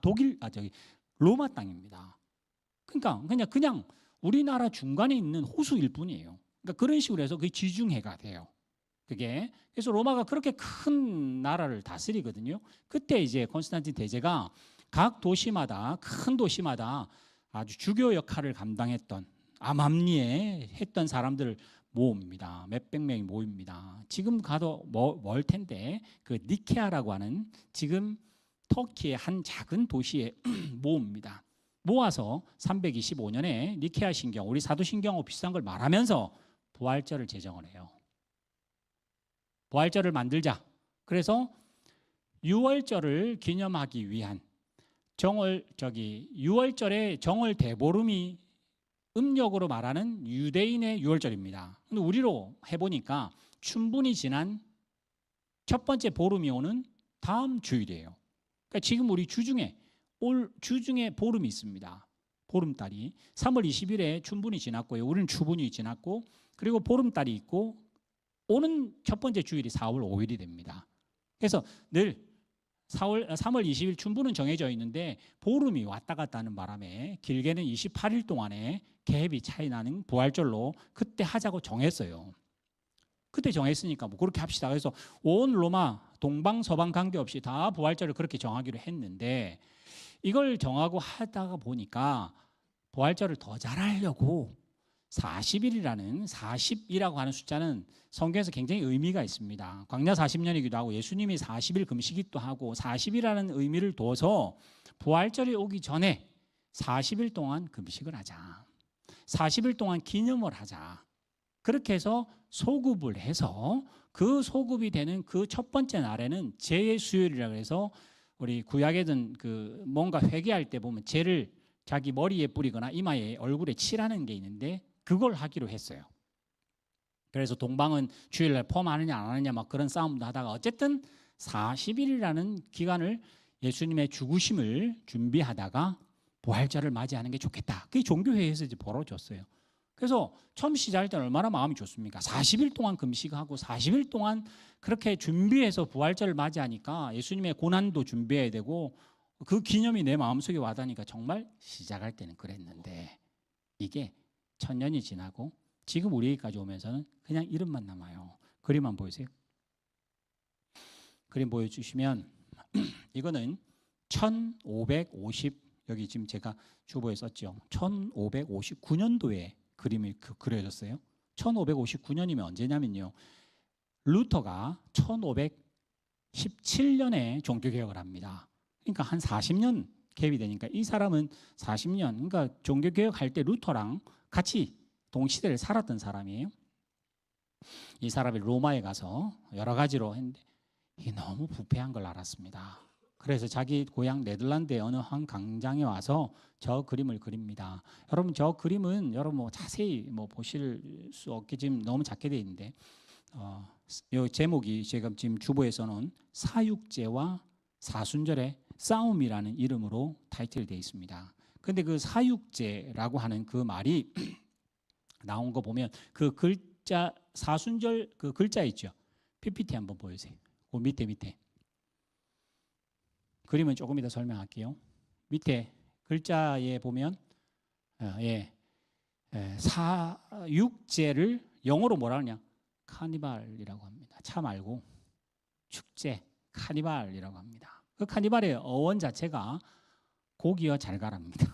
로마 땅입니다. 그러니까 그냥 우리나라 중간에 있는 호수일 뿐이에요. 그러니까 그런 식으로 해서 그게 지중해가 돼요. 그게 그래서 로마가 그렇게 큰 나라를 다스리거든요. 그때 이제 콘스탄틴 대제가 각 도시마다 큰 도시마다 아주 주교 역할을 감당했던 암암리에 했던 사람들을 모읍니다. 몇백 명이 모입니다. 지금 가도 멀 텐데 그 니케아라고 하는 지금 터키의 한 작은 도시에 모읍니다. 모아서 325년에 니케아 신경, 우리 사도신경하고 비슷한 걸 말하면서 부활절을 제정을 해요. 부활절을 만들자. 그래서 유월절을 기념하기 위한 유월절에 정월 대보름이 음력으로 말하는 유대인의 유월절입니다. 근데 우리로 해보니까 춘분이 지난 첫 번째 보름이 오는 다음 주일이에요. 그러니까 지금 우리 올 주중에 보름이 있습니다. 보름달이 3월 20일에 춘분이 지났고요. 우리는 추분이 지났고 그리고 보름달이 있고 오는 첫 번째 주일이 4월 5일이 됩니다. 그래서 늘 3월 20일 춘분은 정해져 있는데 보름이 왔다 갔다 하는 바람에 길게는 28일 동안에 갭이 차이 나는 부활절로 그때 하자고 정했어요. 그때 정했으니까 뭐 그렇게 합시다. 그래서 온 로마 동방 서방 관계없이 다 부활절을 그렇게 정하기로 했는데 이걸 정하고 하다가 보니까 부활절을 더 잘하려고 40이라고 하는 숫자는 성경에서 굉장히 의미가 있습니다. 광야 40년이기도 하고 예수님이 40일 금식기도 하고 40이라는 의미를 둬서 부활절이 오기 전에 40일 동안 금식을 하자. 40일 동안 기념을 하자. 그렇게 해서 소급을 해서 그 소급이 되는 그 첫 번째 날에는 제의 수요일이라고 해서 우리 구약에든 그 뭔가 회개할 때 보면 죄를 자기 머리에 뿌리거나 이마에 얼굴에 칠하는 게 있는데 그걸 하기로 했어요. 그래서 동방은 주일날 포함하느냐 안 하느냐 막 그런 싸움도 하다가 어쨌든 40일이라는 기간을 예수님의 죽으심을 준비하다가 부활절을 맞이하는 게 좋겠다. 그게 종교회의에서 이제 벌어졌어요. 그래서 처음 시작할 때는 얼마나 마음이 좋습니까? 40일 동안 금식하고 40일 동안 그렇게 준비해서 부활절을 맞이하니까 예수님의 고난도 준비해야 되고 그 기념이 내 마음속에 와닿으니까 정말 시작할 때는 그랬는데 이게 1000년이 지나고 지금 우리에게까지 오면서는 그냥 이름만 남아요. 그림 한번 보이세요? 그림 보여주시면 이거는 1550 여기 지금 제가 주보에 썼죠. 1559년도에 그림이 그려졌어요. 1559년이면 언제냐면요. 루터가 1517년에 종교개혁을 합니다. 그러니까 한 40년 갭이 되니까 이 사람은 40년, 그러니까 종교개혁할 때 루터랑 같이 동시대를 살았던 사람이에요. 이 사람이 로마에 가서 여러 가지로 했는데 이게 너무 부패한 걸 알았습니다. 그래서 자기 고향 네덜란드의 어느 한 광장에 와서 저 그림을 그립니다. 여러분 저 그림은 여러분 뭐 자세히 뭐 보실 수 없게 지금 너무 작게 되어 있는데 이 제목이 제가 지금 주보에 써놓은 사육제와 사순절의 싸움이라는 이름으로 타이틀이 되어 있습니다. 그런데 그 사육제라고 하는 그 말이 나온 거 보면 그 글자 사순절 그 글자 있죠. PPT 한번 보여주세요. 그 밑에 그림은 조금 이따 설명할게요. 밑에 글자에 보면 사육제를 영어로 뭐라 하냐? 카니발이라고 합니다. 차 말고 축제, 카니발이라고 합니다. 그 카니발의 어원 자체가 고기와 잘 가랍니다.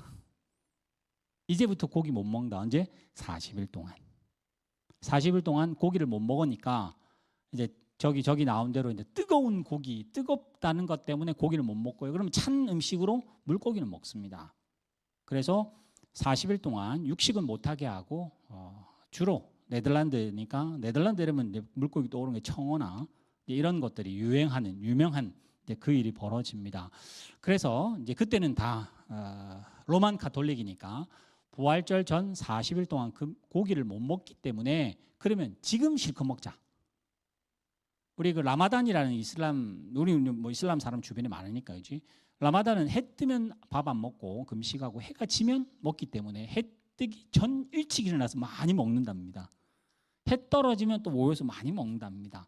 이제부터 고기 못 먹는다. 언제? 40일 동안. 40일 동안 고기를 못 먹으니까 이제 저기 나온 대로 이제 뜨거운 고기, 뜨겁다는 것 때문에 고기를 못 먹고요. 그러면 찬 음식으로 물고기는 먹습니다. 그래서 40일 동안 육식은 못하게 하고 주로 네덜란드니까 네덜란드 이러면 물고기 떠오르는 게 청어나 이런 것들이 유명한 그 일이 벌어집니다. 그래서 이제 그때는 다 로만 카톨릭이니까 부활절 전 40일 동안 그 고기를 못 먹기 때문에 그러면 지금 실컷 먹자. 우리 그 라마단이라는 우리 뭐 이슬람 사람 주변에 많으니까 그지. 라마단은 해 뜨면 밥 안 먹고 금식하고 해가 지면 먹기 때문에 해 뜨기 전 일찍 일어나서 많이 먹는답니다. 해 떨어지면 또 모여서 많이 먹는답니다.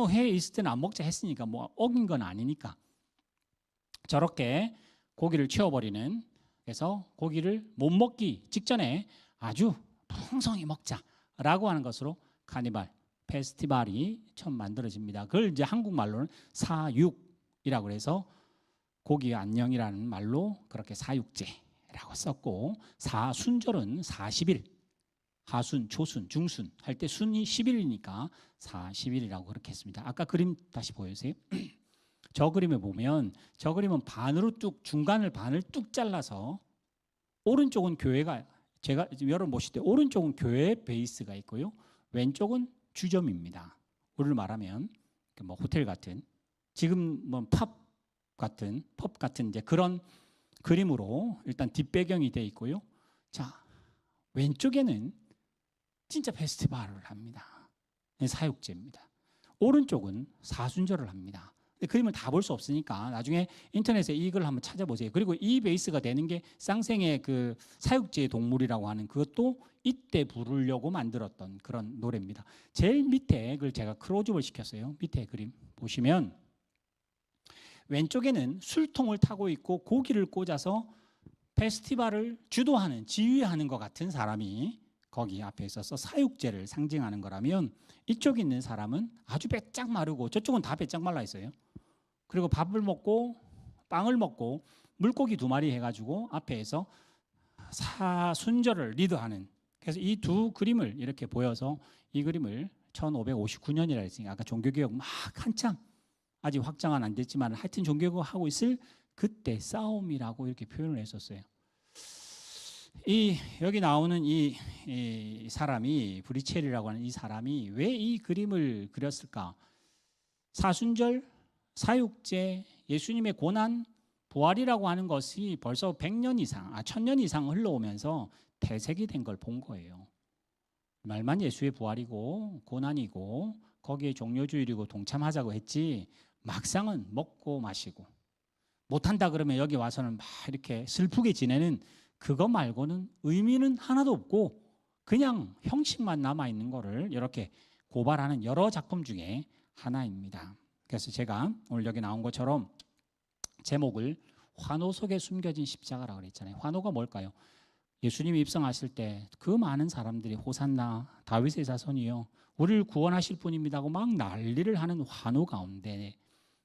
해에 있을 때는 안 먹자 했으니까 뭐 어긴 건 아니니까 저렇게 고기를 치워버리는, 그래서 고기를 못 먹기 직전에 아주 풍성히 먹자라고 하는 것으로 카니발 페스티벌이 처음 만들어집니다. 그걸 이제 한국말로는 사육이라고 해서 고기 안녕이라는 말로 그렇게 사육제라고 썼고, 사순절은 40일, 하순, 초순, 중순 할 때 순이 10일이니까 40일이라고 그렇게 했습니다. 아까 그림 다시 보여주세요. 저 그림에 보면 저 그림은 반으로 중간을 반을 뚝 잘라서 오른쪽은 교회가, 제가 여러분 보실 때 오른쪽은 교회 베이스가 있고요, 왼쪽은 주점입니다. 우리를 말하면 뭐 호텔 같은, 지금 뭐 펍 같은 이제 그런 그림으로 일단 뒷배경이 돼 있고요. 자, 왼쪽에는 진짜 페스티벌을 합니다. 사육제입니다. 오른쪽은 사순절을 합니다. 그림을 다 볼 수 없으니까 나중에 인터넷에 이걸 한번 찾아보세요. 그리고 이 베이스가 되는 게 쌍생의 그 사육제의 동물이라고 하는, 그것도 이때 부르려고 만들었던 그런 노래입니다. 제일 밑에 그걸 제가 크로즈업을 시켰어요. 밑에 그림 보시면 왼쪽에는 술통을 타고 있고 고기를 꽂아서 페스티벌을 주도하는, 지휘하는 것 같은 사람이 거기 앞에 있어서 사육제를 상징하는 거라면, 이쪽에 있는 사람은 아주 빼짝 마르고 저쪽은 다 빼짝 말라 있어요. 그리고 밥을 먹고 빵을 먹고 물고기 2마리 해가지고 앞에서 사순절을 리드하는, 그래서 이 두 그림을 이렇게 보여서 이 그림을 1559년이라 했으니까 아까 종교개혁 막 한참 아직 확장은 안 됐지만 하여튼 종교개혁을 하고 있을 그때 싸움이라고 이렇게 표현을 했었어요. 여기 나오는 이 사람이, 브리첼이라고 하는 이 사람이 왜 이 그림을 그렸을까? 사순절, 사육제, 예수님의 고난, 부활이라고 하는 것이 벌써 100년 이상, 1000년 이상 흘러오면서 퇴색이 된 걸 본 거예요. 말만 예수의 부활이고 고난이고 거기에 종료주일이고 동참하자고 했지, 막상은 먹고 마시고 못한다 그러면 여기 와서는 막 이렇게 슬프게 지내는 그거 말고는 의미는 하나도 없고 그냥 형식만 남아있는 거를 이렇게 고발하는 여러 작품 중에 하나입니다. 그래서 제가 오늘 여기 나온 것처럼 제목을 환호 속에 숨겨진 십자가라고 그랬잖아요. 환호가 뭘까요? 예수님이 입성하실 때 그 많은 사람들이 호산나 다윗의 자손이요 우리를 구원하실 분입니다 하고 막 난리를 하는 환호 가운데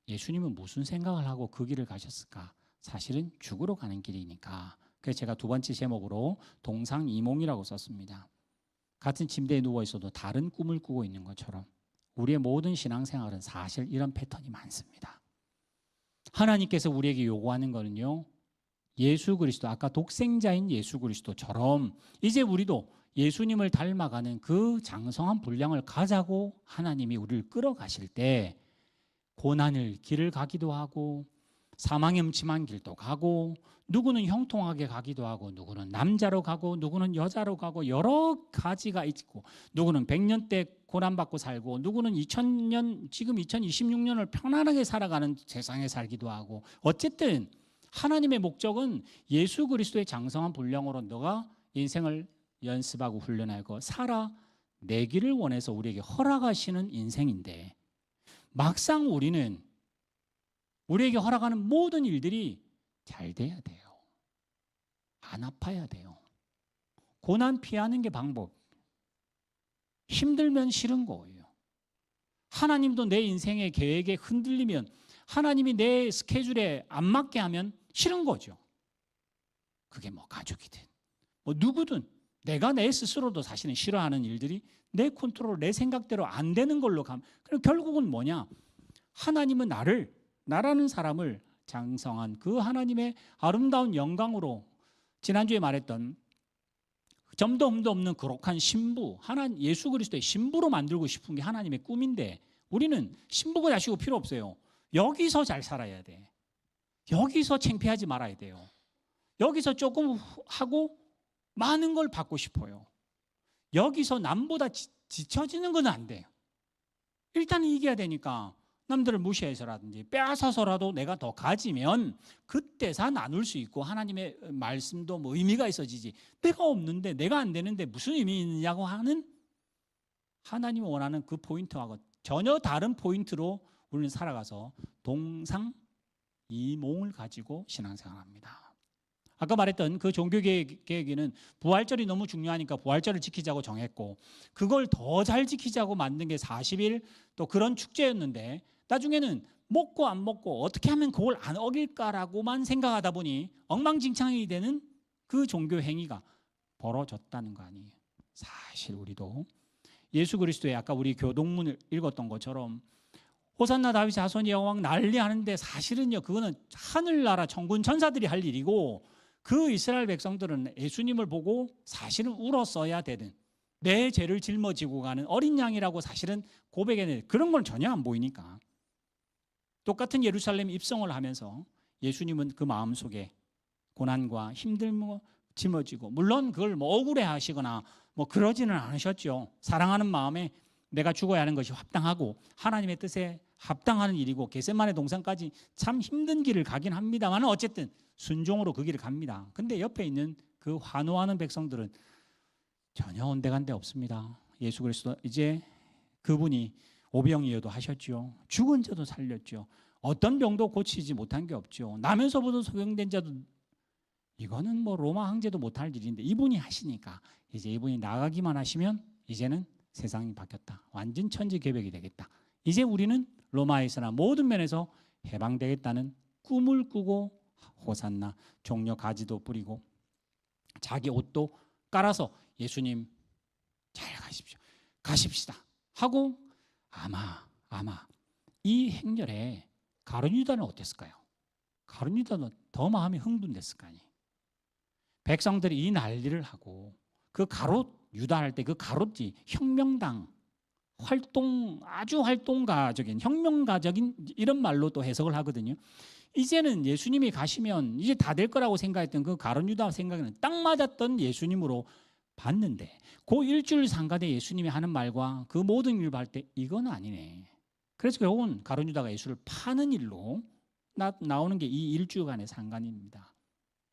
예수님은 무슨 생각을 하고 그 길을 가셨을까? 사실은 죽으러 가는 길이니까. 그래서 제가 2번째 제목으로 동상이몽이라고 썼습니다. 같은 침대에 누워 있어도 다른 꿈을 꾸고 있는 것처럼 우리의 모든 신앙생활은 사실 이런 패턴이 많습니다. 하나님께서 우리에게 요구하는 거는요, 예수 그리스도, 아까 독생자인 예수 그리스도처럼 이제 우리도 예수님을 닮아가는 그 장성한 분량을 가자고 하나님이 우리를 끌어가실 때 고난을 길을 가기도 하고 사망의 음침한 길도 가고 누구는 형통하게 가기도 하고 누구는 남자로 가고 누구는 여자로 가고 여러 가지가 있고 누구는 100년 때 고난받고 살고 누구는 2000년 지금 2026년을 편안하게 살아가는 세상에 살기도 하고, 어쨌든 하나님의 목적은 예수 그리스도의 장성한 분량으로 너가 인생을 연습하고 훈련하고 살아내기를 원해서 우리에게 허락하시는 인생인데, 막상 우리는 우리에게 허락하는 모든 일들이 잘 돼야 돼요. 안 아파야 돼요. 고난 피하는 게 방법. 힘들면 싫은 거예요. 하나님도 내 인생의 계획에 흔들리면, 하나님이 내 스케줄에 안 맞게 하면 싫은 거죠. 그게 뭐 가족이든 뭐 누구든 내가 내 스스로도 사실은 싫어하는 일들이 내 컨트롤, 내 생각대로 안 되는 걸로 가면, 그럼 결국은 뭐냐? 하나님은 나라는 사람을 장성한 그 하나님의 아름다운 영광으로, 지난주에 말했던 점도 흠도 없는 거룩한 신부, 예수 그리스도의 신부로 만들고 싶은 게 하나님의 꿈인데, 우리는 신부고 자시고 필요 없어요. 여기서 잘 살아야 돼. 여기서 창피하지 말아야 돼요. 여기서 조금 하고 많은 걸 받고 싶어요. 여기서 남보다 지쳐지는 건 안 돼요. 일단은 이겨야 되니까 남들을 무시해서라든지 빼앗아서라도 내가 더 가지면 그때서 나눌 수 있고 하나님의 말씀도 뭐 의미가 있어지지. 내가 없는데 내가 안 되는데 무슨 의미 있느냐고 하는 하나님이 원하는 그 포인트하고 전혀 다른 포인트로 우리는 살아가서 동상이몽을 가지고 신앙생활합니다. 아까 말했던 그 종교개혁에는 부활절이 너무 중요하니까 부활절을 지키자고 정했고 그걸 더 잘 지키자고 만든 게 40일 또 그런 축제였는데 나중에는 먹고 안 먹고 어떻게 하면 그걸 안 어길까라고만 생각하다 보니 엉망진창이 되는 그 종교 행위가 벌어졌다는 거 아니에요. 사실 우리도 예수 그리스도의 아까 우리 교동문을 읽었던 것처럼 호산나 다윗의 자손이 여호왕 난리하는데 사실은요 그거는 하늘나라 천군 천사들이 할 일이고 그 이스라엘 백성들은 예수님을 보고 사실은 울었어야 되는 내 죄를 짊어지고 가는 어린 양이라고 사실은 고백해내 그런 건 전혀 안 보이니까 똑같은 예루살렘 입성을 하면서 예수님은 그 마음속에 고난과 힘듦을 짊어지고 물론 그걸 뭐 억울해 하시거나 뭐 그러지는 않으셨죠. 사랑하는 마음에 내가 죽어야 하는 것이 합당하고 하나님의 뜻에 합당하는 일이고 겟세마네 동산까지 참 힘든 길을 가긴 합니다만 어쨌든 순종으로 그 길을 갑니다. 근데 옆에 있는 그 환호하는 백성들은 전혀 온데간데 없습니다. 예수 그리스도 이제 그분이 오병이어도 하셨죠. 죽은 자도 살렸죠. 어떤 병도 고치지 못한 게 없죠. 나면서부터 소경된 자도 이거는 뭐 로마 황제도 못할 일인데 이분이 하시니까 이제 이분이 나가기만 하시면 이제는 세상이 바뀌었다. 완전 천지개벽이 되겠다. 이제 우리는 로마에서나 모든 면에서 해방되겠다는 꿈을 꾸고 호산나 종려 가지도 뿌리고 자기 옷도 깔아서 예수님 잘 가십시오. 가십시다 하고 아마 이 행렬에 가룟 유다는 어땠을까요? 가룟 유다는 더 마음이 흥분됐을 거 아니에요. 백성들이 이 난리를 하고 그 가롯 유다 할 때 그 가롯이 혁명당 활동 아주 활동가적인 혁명가적인 이런 말로 또 해석을 하거든요. 이제는 예수님이 가시면 이제 다 될 거라고 생각했던 그 가룟 유다 생각에는 딱 맞았던 예수님으로 봤는데 그 일주일 상가대 예수님이 하는 말과 그 모든 일을 볼 때 이건 아니네. 그래서 결국은 가룟 유다가 예수를 파는 일로 나오는 게 이 일주간의 상관입니다.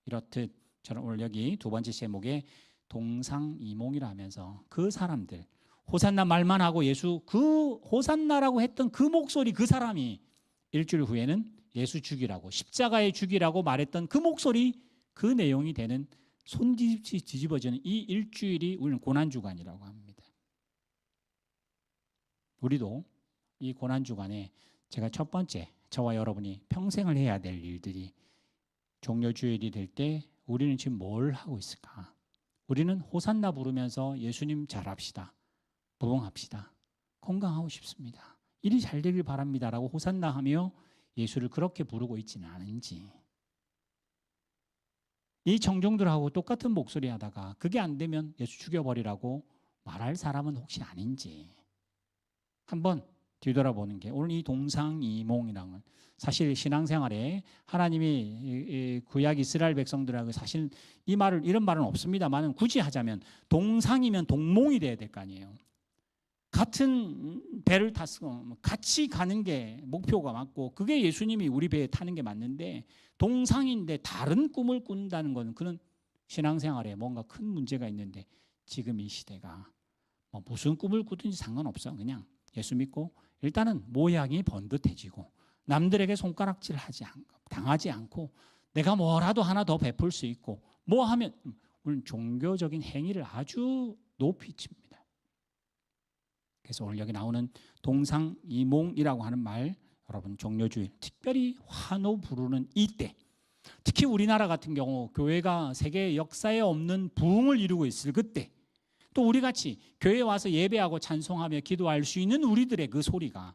이렇듯 저는 오늘 여기 두 번째 제목에 동상이몽이라 하면서 그 사람들 호산나 말만 하고 예수 그 호산나라고 했던 그 목소리 그 사람이 일주일 후에는 예수 죽이라고 십자가에 죽이라고 말했던 그 목소리 그 내용이 되는 손짓이 뒤집어지는 이 일주일이 우리는 고난주간이라고 합니다. 우리도 이 고난주간에 제가 첫 번째 저와 여러분이 평생을 해야 될 일들이 종려주일이 될 때 우리는 지금 뭘 하고 있을까? 우리는 호산나 부르면서 예수님 잘합시다. 부흥합시다. 건강하고 싶습니다. 일이 잘 되길 바랍니다라고 호산나 하며 예수를 그렇게 부르고 있지는 않은지 이 청중들하고 똑같은 목소리 하다가 그게 안 되면 예수 죽여버리라고 말할 사람은 혹시 아닌지 한번 뒤돌아보는 게 오늘 이 동상이몽이라는 사실 신앙생활에 하나님이 구약 이스라엘 백성들하고 사실 이런 말은 없습니다만 굳이 하자면 동상이면 동몽이 돼야 될 거 아니에요. 같은 배를 탔어 같이 가는 게 목표가 맞고 그게 예수님이 우리 배에 타는 게 맞는데 동상인데 다른 꿈을 꾼다는 것은 그는 신앙생활에 뭔가 큰 문제가 있는데 지금 이 시대가 뭐 무슨 꿈을 꾸든지 상관없어. 그냥 예수 믿고 일단은 모양이 번듯해지고 남들에게 손가락질 당하지 않고 내가 뭐라도 하나 더 베풀 수 있고 뭐 하면 우리는 종교적인 행위를 아주 높이 칩니다. 그래서 오늘 여기 나오는 동상이몽이라고 하는 말 여러분 종려주일 특별히 환호 부르는 이때 특히 우리나라 같은 경우 교회가 세계 역사에 없는 부흥을 이루고 있을 그때 또 우리같이 교회에 와서 예배하고 찬송하며 기도할 수 있는 우리들의 그 소리가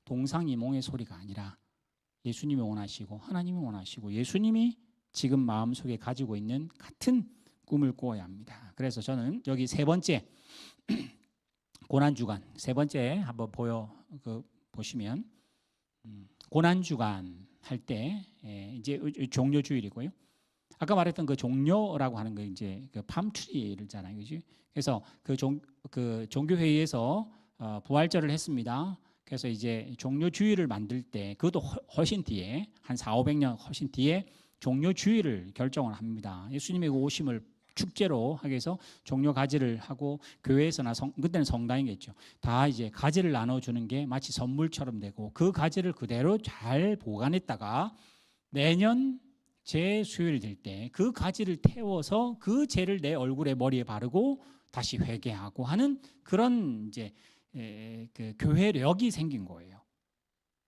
동상이몽의 소리가 아니라 예수님이 원하시고 하나님이 원하시고 예수님이 지금 마음속에 가지고 있는 같은 꿈을 꾸어야 합니다. 그래서 저는 여기 세 번째 고난주간 세 번째 한번 보시면 고난주간 할 때 이제 종려주일이고요. 아까 말했던 그 종료라고 하는 거 이제 그 팜트리잖아요, 그지? 그래서 그 종교 회의에서 부활절을 했습니다. 그래서 이제 종료 주일을 만들 때 그것도 훨씬 뒤에 한 400~500년 훨씬 뒤에 종료 주일을 결정을 합니다. 예수님의 오심을 축제로 하기 위해서 종료 가지를 하고 교회에서나 그때는 성당이겠죠. 다 이제 가지를 나눠주는 게 마치 선물처럼 되고 그 가지를 그대로 잘 보관했다가 내년 제 수요일 될 때 그 가지를 태워서 그 재를 내 얼굴에 머리에 바르고 다시 회개하고 하는 그런 이제 그 교회력이 생긴 거예요.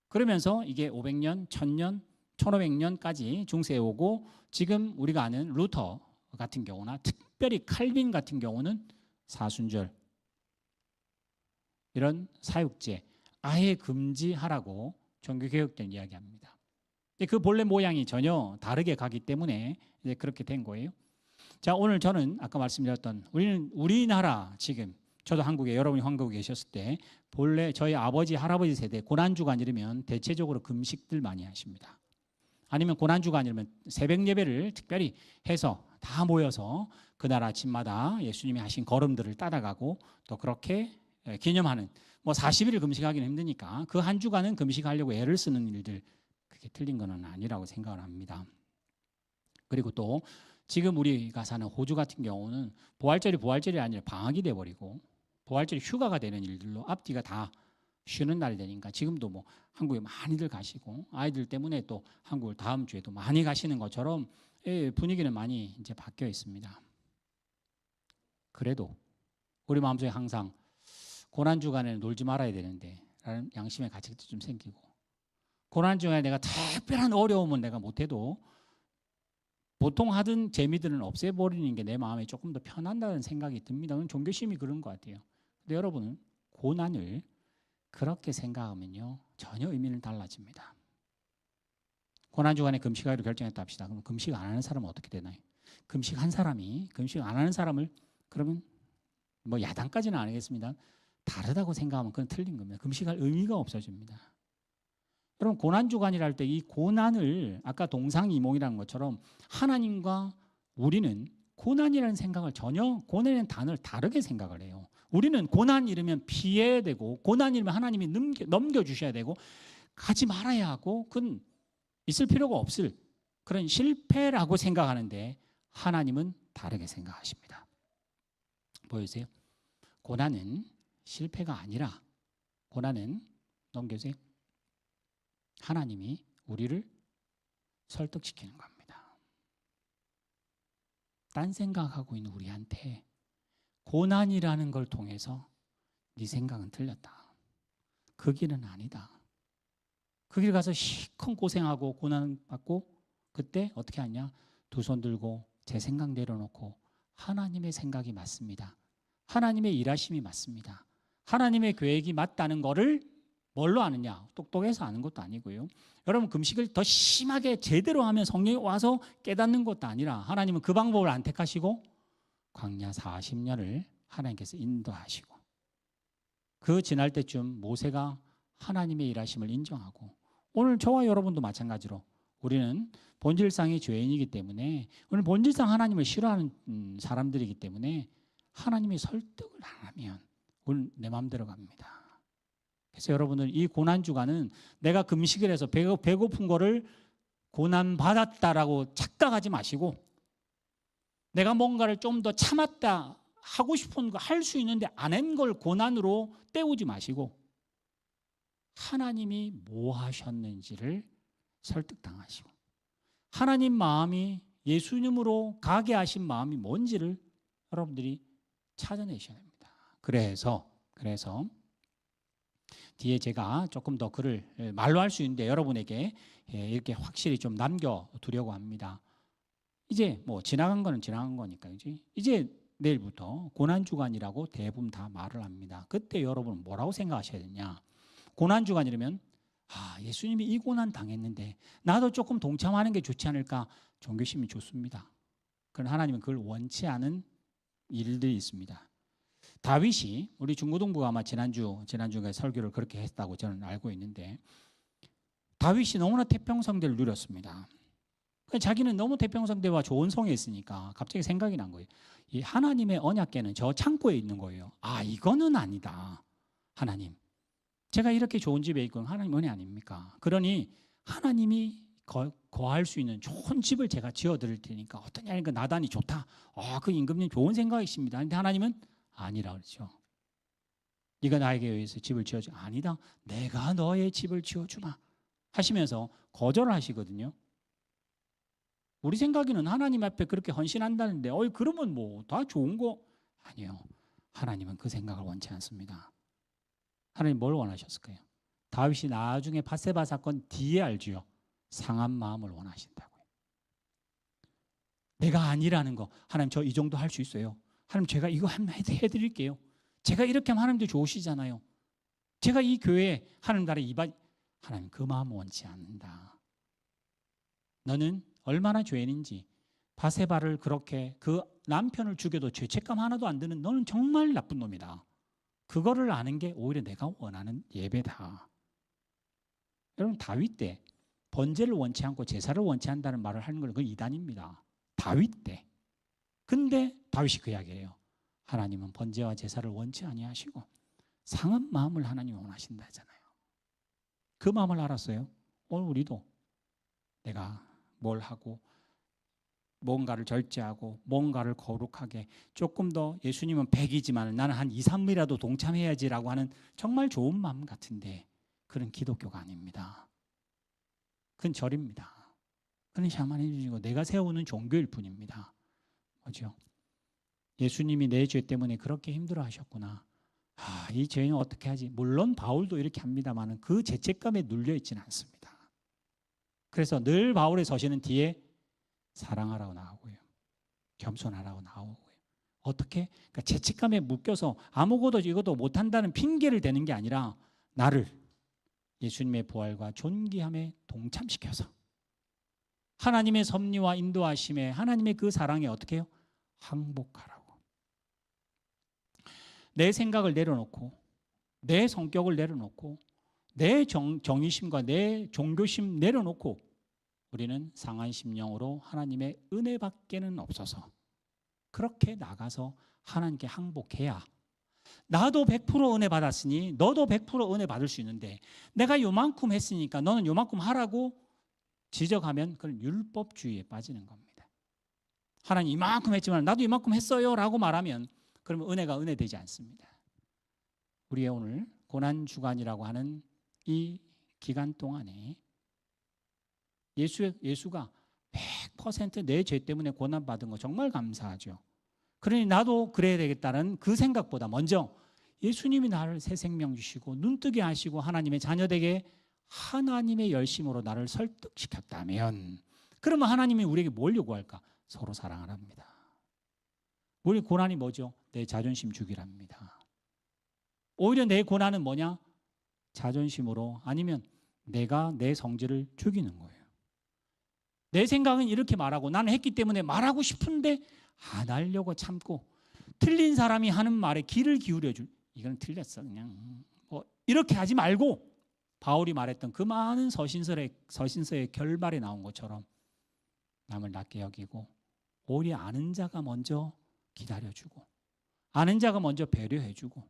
그러면서 이게 500년, 1000년, 1500년까지 중세에 오고 지금 우리가 아는 루터 같은 경우나 특별히 칼빈 같은 경우는 사순절 이런 사육제 아예 금지하라고 종교개혁된 이야기합니다. 그 본래 모양이 전혀 다르게 가기 때문에 이제 그렇게 된 거예요. 자, 오늘 저는 아까 말씀드렸던 우리나라 지금 저도 한국에 여러분이 한국에 계셨을 때 본래 저희 아버지 할아버지 세대 고난주간 이러면 대체적으로 금식들 많이 하십니다. 아니면 고난주간 이러면 새벽 예배를 특별히 해서 다 모여서 그날 아침마다 예수님이 하신 걸음들을 따라가고 또 그렇게 기념하는 뭐 40일을 금식하기는 힘드니까 그 한 주간은 금식하려고 애를 쓰는 일들 그게 틀린 건 아니라고 생각을 합니다. 그리고 또 지금 우리가 사는 호주 같은 경우는 부활절이 아니라 방학이 돼버리고 부활절이 휴가가 되는 일들로 앞뒤가 다 쉬는 날이 되니까 지금도 뭐 한국에 많이들 가시고 아이들 때문에 또 한국을 다음 주에도 많이 가시는 것처럼 분위기는 많이 이제 바뀌어 있습니다. 그래도 우리 마음속에 항상 고난주간에 놀지 말아야 되는데 라는 양심의 가책도 좀 생기고 고난주간에 내가 특별한 어려움은 내가 못해도 보통 하던 재미들은 없애버리는 게 내 마음에 조금 더 편한다는 생각이 듭니다. 그건 종교심이 그런 것 같아요. 근데 여러분은 고난을 그렇게 생각하면요 전혀 의미는 달라집니다. 고난주간에 금식하기로 결정했다 합시다. 그럼 금식 안 하는 사람은 어떻게 되나요? 금식한 사람이 금식 안 하는 사람을 그러면 뭐 야당까지는 안 하겠습니다. 다르다고 생각하면 그건 틀린 겁니다. 금식할 의미가 없어집니다. 여러분 고난주간이라 할 때 이 고난을 아까 동상이몽이라는 것처럼 하나님과 우리는 고난이라는 생각을 전혀 고난이라는 단어를 다르게 생각을 해요. 우리는 고난 이르면 피해야 되고 고난 이르면 하나님이 넘겨주셔야 되고 가지 말아야 하고 그건 있을 필요가 없을 그런 실패라고 생각하는데 하나님은 다르게 생각하십니다. 보여주세요. 고난은 실패가 아니라 고난은 넘겨주세요. 하나님이 우리를 설득시키는 겁니다. 딴 생각하고 있는 우리한테 고난이라는 걸 통해서 네 생각은 틀렸다. 그 길은 아니다. 그 길 가서 시큰 고생하고 고난받고 그때 어떻게 하냐? 두 손 들고 제 생각 내려놓고 하나님의 생각이 맞습니다. 하나님의 일하심이 맞습니다. 하나님의 계획이 맞다는 거를 뭘로 아느냐? 똑똑해서 아는 것도 아니고요. 여러분 금식을 더 심하게 제대로 하면 성령이 와서 깨닫는 것도 아니라 하나님은 그 방법을 안 택하시고 광야 40년을 하나님께서 인도하시고 그 지날 때쯤 모세가 하나님의 일하심을 인정하고 오늘 저와 여러분도 마찬가지로 우리는 본질상의 죄인이기 때문에 오늘 본질상 하나님을 싫어하는 사람들이기 때문에 하나님의 설득을 안 하면 오늘 내 마음대로 갑니다. 그래서 여러분들 이 고난주간은 내가 금식을 해서 배고픈 거를 고난받았다라고 착각하지 마시고 내가 뭔가를 좀 더 참았다 하고 싶은 거 할 수 있는데 안 한 걸 고난으로 때우지 마시고 하나님이 뭐 하셨는지를 설득당하시고 하나님 마음이 예수님으로 가게 하신 마음이 뭔지를 여러분들이 찾아내셔야 됩니다. 그래서 뒤에 제가 조금 더 글을 말로 할 수 있는데 여러분에게 이렇게 확실히 좀 남겨두려고 합니다. 이제 뭐 지나간 거는 지나간 거니까 이제 내일부터 고난주간이라고 대부분 다 말을 합니다. 그때 여러분은 뭐라고 생각하셔야 되냐? 고난주간이라면 예수님이 이 고난 당했는데 나도 조금 동참하는 게 좋지 않을까? 종교심이 좋습니다. 그러나 하나님은 그걸 원치 않은 일들이 있습니다. 다윗이 우리 중고등부가 아마 지난주에 설교를 그렇게 했다고 저는 알고 있는데 다윗이 너무나 태평성대를 누렸습니다. 자기는 너무 태평성대와 좋은 성에 있으니까 갑자기 생각이 난 거예요. 이 하나님의 언약궤는 저 창고에 있는 거예요. 아, 이거는 아니다. 하나님, 제가 이렇게 좋은 집에 있고 하나님 은혜 아닙니까? 그러니 하나님이 거할 수 있는 좋은 집을 제가 지어드릴 테니까 어떠냐? 그 나단이 좋다. 그 임금님 좋은 생각이십니다. 근데 하나님은 아니라 그러죠. 네가 나에게 의해서 집을 지어줘. 아니다. 내가 너의 집을 지어주마 하시면서 거절을 하시거든요. 우리 생각에는 하나님 앞에 그렇게 헌신한다는데 그러면 뭐 다 좋은 거 아니에요. 하나님은 그 생각을 원치 않습니다. 하나님 뭘 원하셨을까요? 다윗이 나중에 밧세바 사건 뒤에 알지요. 상한 마음을 원하신다고요. 내가 아니라는 거. 하나님 저 이 정도 할 수 있어요. 하나님 제가 이거 한번 해드릴게요. 제가 이렇게 하면 하나님도 좋으시잖아요. 제가 이 교회에 하나님 나라에 하나님 그 마음 원치 않는다. 너는 얼마나 죄인인지 밧세바를 그렇게 그 남편을 죽여도 죄책감 하나도 안 드는 너는 정말 나쁜 놈이다. 그거를 아는 게 오히려 내가 원하는 예배다. 여러분 다윗 때 번제를 원치 않고 제사를 원치 않는다는 말을 하는 건 그건 이단입니다. 다윗 때. 근데 다윗이 그 이야기예요. 하나님은 번제와 제사를 원치 아니하시고 상한 마음을 하나님이 원하신다 하잖아요. 그 마음을 알았어요. 오늘 우리도 내가 뭘 하고 뭔가를 절제하고 뭔가를 거룩하게 조금 더 예수님은 100이지만 나는 한 2, 3이라도 동참해야지라고 하는 정말 좋은 마음 같은데 그런 기독교가 아닙니다. 그건 절입니다. 그건 샤머니즘이고 내가 세우는 종교일 뿐입니다. 뭐죠? 예수님이 내 죄 때문에 그렇게 힘들어하셨구나. 이 죄는 어떻게 하지? 물론 바울도 이렇게 합니다만 그 죄책감에 눌려 있지는 않습니다. 그래서 늘 바울의 서신은 뒤에 사랑하라고 나오고요. 겸손하라고 나오고요. 어떻게? 그러니까 죄책감에 묶여서 아무것도 이것도 못한다는 핑계를 대는 게 아니라 나를 예수님의 부활과 존귀함에 동참시켜서 하나님의 섭리와 인도하심에 하나님의 그 사랑에 어떻게 해요? 항복하라고. 내 생각을 내려놓고 내 성격을 내려놓고 내 정의심과 내 종교심 내려놓고 우리는 상한 심령으로 하나님의 은혜밖에는 없어서 그렇게 나가서 하나님께 항복해야 나도 100% 은혜 받았으니 너도 100% 은혜 받을 수 있는데 내가 요만큼 했으니까 너는 요만큼 하라고 지적하면 그건 율법주의에 빠지는 겁니다. 하나님 이만큼 했지만 나도 이만큼 했어요 라고 말하면 그러면 은혜가 은혜되지 않습니다. 우리의 오늘 고난주간이라고 하는 이 기간 동안에 예수가 100% 내 죄 때문에 고난받은 거 정말 감사하죠. 그러니 나도 그래야 되겠다는 그 생각보다 먼저 예수님이 나를 새 생명 주시고 눈뜨게 하시고 하나님의 자녀되게 하나님의 열심으로 나를 설득시켰다면 그러면 하나님이 우리에게 뭘 요구할까? 서로 사랑하랍니다. 우리 고난이 뭐죠? 내 자존심 죽이랍니다. 오히려 내 고난은 뭐냐? 자존심으로 아니면 내가 내 성질을 죽이는 거예요. 내 생각은 이렇게 말하고 나는 했기 때문에 말하고 싶은데 안 하려고 참고 틀린 사람이 하는 말에 귀를 기울여줄 이건 틀렸어 그냥 이렇게 하지 말고 바울이 말했던 그 많은 서신서의 결말에 나온 것처럼 남을 낮게 여기고 오히려 아는 자가 먼저 기다려주고 아는 자가 먼저 배려해주고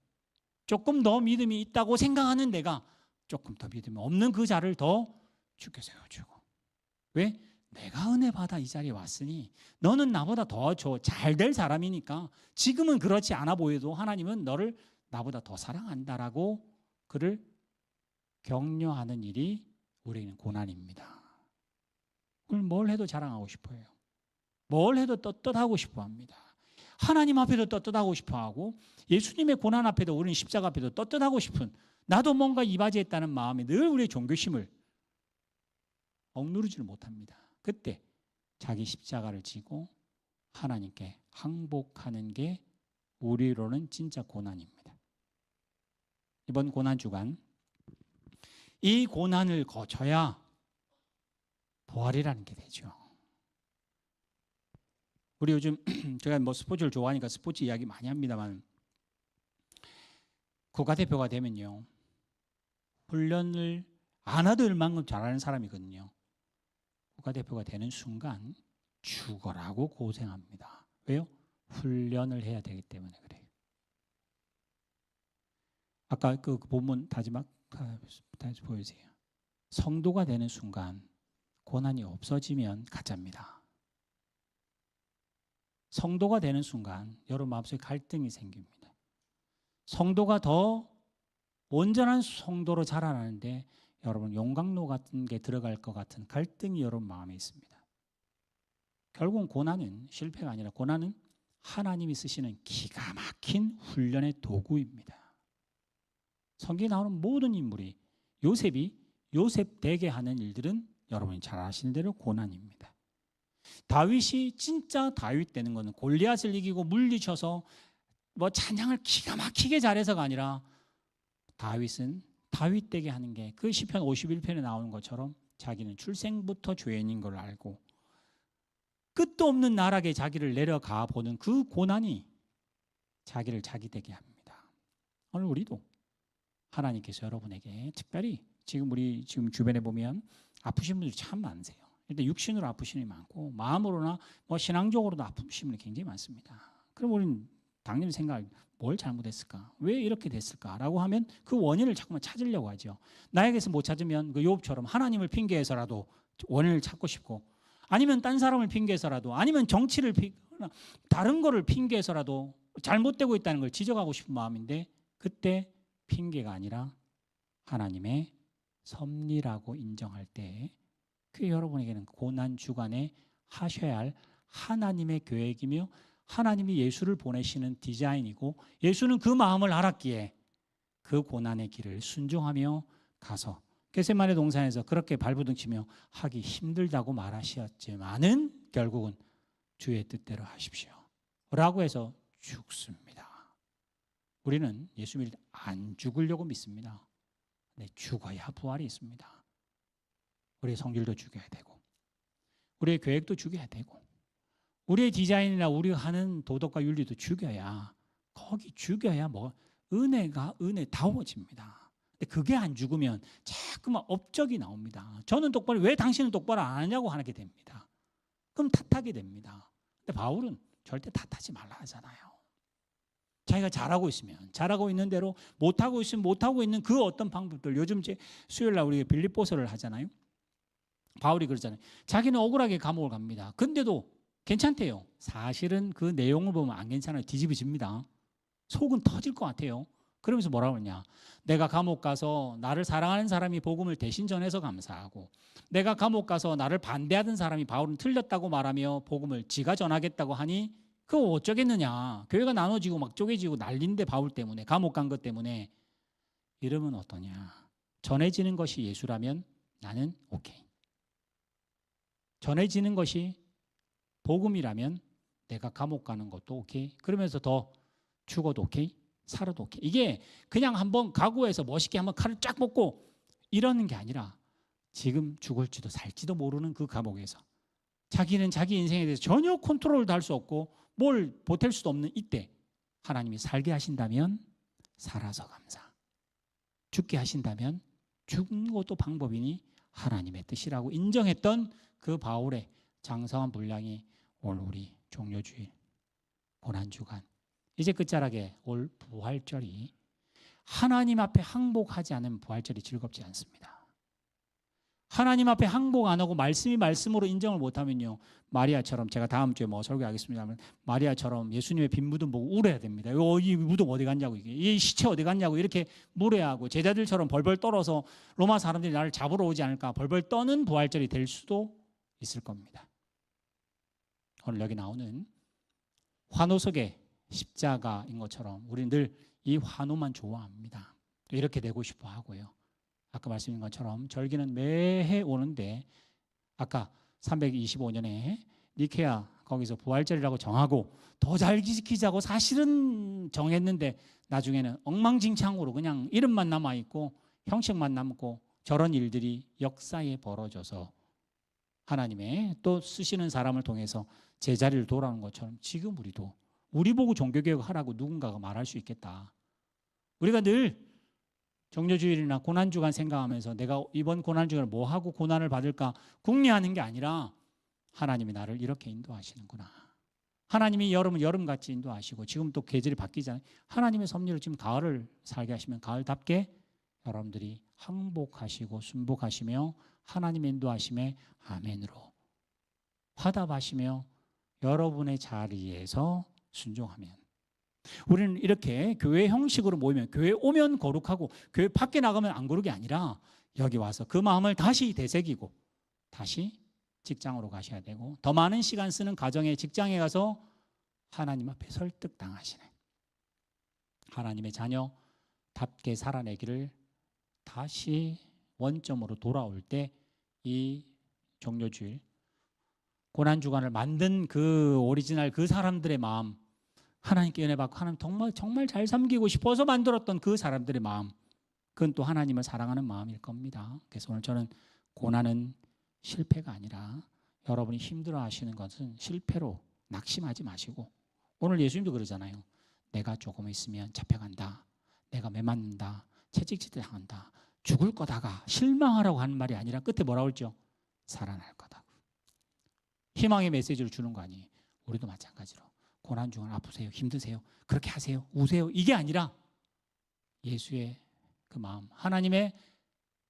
조금 더 믿음이 있다고 생각하는 내가 조금 더 믿음이 없는 그 자를 더 죽게 세워주고 왜? 내가 은혜 받아 이 자리에 왔으니 너는 나보다 더 잘 될 사람이니까 지금은 그렇지 않아 보여도 하나님은 너를 나보다 더 사랑한다라고 그를 격려하는 일이 우리는 고난입니다. 오늘 뭘 해도 자랑하고 싶어요. 뭘 해도 떳떳하고 싶어 합니다. 하나님 앞에도 떳떳하고 싶어 하고 예수님의 고난 앞에도 우리는 십자가 앞에도 떳떳하고 싶은 나도 뭔가 이바지했다는 마음에 늘 우리의 종교심을 억누르지를 못합니다. 그때 자기 십자가를 지고 하나님께 항복하는 게 우리로는 진짜 고난입니다. 이번 고난 주간 이 고난을 거쳐야 부활이라는 게 되죠. 우리 요즘 제가 스포츠를 좋아하니까 스포츠 이야기 많이 합니다만 국가대표가 되면요 훈련을 안 하도 될 만큼 잘하는 사람이거든요. 국가대표가 되는 순간 죽어라고 고생합니다. 왜요? 훈련을 해야 되기 때문에 그래요. 아까 그 본문 다시 보여주세요. 성도가 되는 순간 고난이 없어지면 가짜입니다. 성도가 되는 순간 여러분 마음속에 갈등이 생깁니다. 성도가 더 온전한 성도로 자라나는데 여러분 용광로 같은 게 들어갈 것 같은 갈등이 여러분 마음에 있습니다. 결국은 고난은 실패가 아니라 고난은 하나님이 쓰시는 기가 막힌 훈련의 도구입니다. 성경에 나오는 모든 인물이 요셉이 요셉 되게 하는 일들은 여러분이 잘 아시는 대로 고난입니다. 다윗이 진짜 다윗 되는 것은 골리앗을 이기고 물리쳐서 뭐 찬양을 기가 막히게 잘해서가 아니라 다윗은 다윗 되게 하는 게 그 시편 51편에 나오는 것처럼 자기는 출생부터 죄인인 걸 알고 끝도 없는 나락에 자기를 내려가 보는 그 고난이 자기를 자기 되게 합니다. 오늘 우리도 하나님께서 여러분에게 특별히 우리 지금 주변에 보면 아프신 분들이 참 많으세요. 일단 육신으로 아프신 분이 많고 마음으로나 뭐 신앙적으로도 아프신 분이 굉장히 많습니다. 그럼 우리는 당연히 뭘 잘못했을까? 왜 이렇게 됐을까라고 하면 그 원인을 자꾸만 찾으려고 하죠. 나에게서 못 찾으면 그 욥처럼 하나님을 핑계해서라도 원인을 찾고 싶고, 아니면 딴 사람을 핑계해서라도, 아니면 정치를 다른 거를 핑계해서라도 잘못되고 있다는 걸 지적하고 싶은 마음인데, 그때 핑계가 아니라 하나님의 섭리라고 인정할 때 그게 여러분에게는 고난 주간에 하셔야 할 하나님의 계획이며 하나님이 예수를 보내시는 디자인이고, 예수는 그 마음을 알았기에 그 고난의 길을 순종하며 가서 겟세마네 동산에서 그렇게 발부둥치며 하기 힘들다고 말하셨지만은 결국은 주의 뜻대로 하십시오 라고 해서 죽습니다. 우리는 예수 믿을 때 안 죽으려고 믿습니다. 근데 죽어야 부활이 있습니다. 우리의 성질도 죽여야 되고, 우리의 계획도 죽여야 되고, 우리의 디자인이나 우리가 하는 도덕과 윤리도 죽여야, 거기 죽여야 뭐 은혜가 은혜다워집니다. 근데 그게 안 죽으면 자꾸만 업적이 나옵니다. 저는 똑바로, 왜 당신은 똑바로 안 하냐고 하게 됩니다. 그럼 탓하게 됩니다. 근데 바울은 절대 탓하지 말라 하잖아요. 자기가 잘하고 있으면 잘하고 있는 대로, 못하고 있으면 못하고 있는 그 어떤 방법들, 요즘 이제 수요일 날 우리가 빌립보서를 하잖아요. 바울이 그러잖아요. 자기는 억울하게 감옥을 갑니다. 근데도 괜찮대요. 사실은 그 내용을 보면 안 괜찮아요. 뒤집어집니다. 속은 터질 것 같아요. 그러면서 뭐라고 하냐, 내가 감옥 가서 나를 사랑하는 사람이 복음을 대신 전해서 감사하고, 내가 감옥 가서 나를 반대하던 사람이 바울은 틀렸다고 말하며 복음을 지가 전하겠다고 하니 그거 어쩌겠느냐, 교회가 나눠지고 막 쪼개지고 난린데 바울 때문에, 감옥 간 것 때문에. 이러면 어떠냐, 전해지는 것이 예수라면 나는 오케이. 전해지는 것이 복음이라면 내가 감옥 가는 것도 오케이. 그러면서 더 죽어도 오케이, 살아도 오케이. 이게 그냥 한번 각오해서 멋있게 한번 칼을 쫙 먹고 이러는 게 아니라, 지금 죽을지도 살지도 모르는 그 감옥에서 자기는 자기 인생에 대해서 전혀 컨트롤도 할 수 없고 뭘 보탤 수도 없는 이때 하나님이 살게 하신다면 살아서 감사, 죽게 하신다면 죽는 것도 방법이니 하나님의 뜻이라고 인정했던 그 바울의 장성한 분량이 오늘 우리 종료주일 고난주간 이제 끝자락에 올 부활절이, 하나님 앞에 항복하지 않으면 부활절이 즐겁지 않습니다. 하나님 앞에 항복 안 하고 말씀이 말씀으로 인정을 못하면요, 마리아처럼, 제가 다음 주에 뭐 설교하겠습니다만, 마리아처럼 예수님의 빈 무덤 보고 울어야 됩니다. 이 무덤 어디 갔냐고, 이 시체 어디 갔냐고 이렇게 물어야 하고, 제자들처럼 벌벌 떨어서 로마 사람들이 나를 잡으러 오지 않을까 벌벌 떠는 부활절이 될 수도 있을 겁니다. 오늘 여기 나오는 환호 속에 십자가인 것처럼 우리는 늘 이 환호만 좋아합니다. 또 이렇게 되고 싶어 하고요. 아까 말씀드린 것처럼 절기는 매해 오는데, 아까 325년에 니케아 거기서 부활절이라고 정하고 더 잘 지키자고 사실은 정했는데, 나중에는 엉망진창으로 그냥 이름만 남아있고 형식만 남고, 저런 일들이 역사에 벌어져서 하나님의 또 쓰시는 사람을 통해서 제자리를 돌아오는 것처럼, 지금 우리도 우리 보고 종교개혁 하라고 누군가가 말할 수 있겠다. 우리가 늘 종료주일이나 고난주간 생각하면서 내가 이번 고난주간을 뭐 하고 고난을 받을까 궁리하는 게 아니라 하나님이 나를 이렇게 인도하시는구나. 하나님이 여름은 여름같이 인도하시고 지금 또 계절이 바뀌잖아요. 하나님의 섭리를 지금 가을을 살게 하시면 가을답게 여러분들이 항복하시고 순복하시며 하나님의 인도하심에 아멘으로 화답하시며 여러분의 자리에서 순종하면, 우리는 이렇게 교회 형식으로 모이면, 교회 오면 거룩하고 교회 밖에 나가면 안 거룩이 아니라 여기 와서 그 마음을 다시 되새기고 다시 직장으로 가셔야 되고, 더 많은 시간 쓰는 가정에 직장에 가서 하나님 앞에 설득당하시는 하나님의 자녀답게 살아내기를 다시 원점으로 돌아올 때 이 종료주일 고난주간을 만든 그 오리지널 그 사람들의 마음, 하나님께 은혜 받고 하나님 정말 잘 섬기고 싶어서 만들었던 그 사람들의 마음, 그건 또 하나님을 사랑하는 마음일 겁니다. 그래서 오늘 저는 고난은 실패가 아니라 여러분이 힘들어하시는 것은 실패로 낙심하지 마시고, 오늘 예수님도 그러잖아요. 내가 조금 있으면 잡혀간다, 내가 매 맞는다, 채찍질 당한다, 죽을 거다가 실망하라고 하는 말이 아니라 끝에 뭐라고 했죠? 살아날 거다. 희망의 메시지를 주는 거 아니에요. 우리도 마찬가지로 고난 중에 아프세요, 힘드세요, 그렇게 하세요, 우세요, 이게 아니라 예수의 그 마음, 하나님의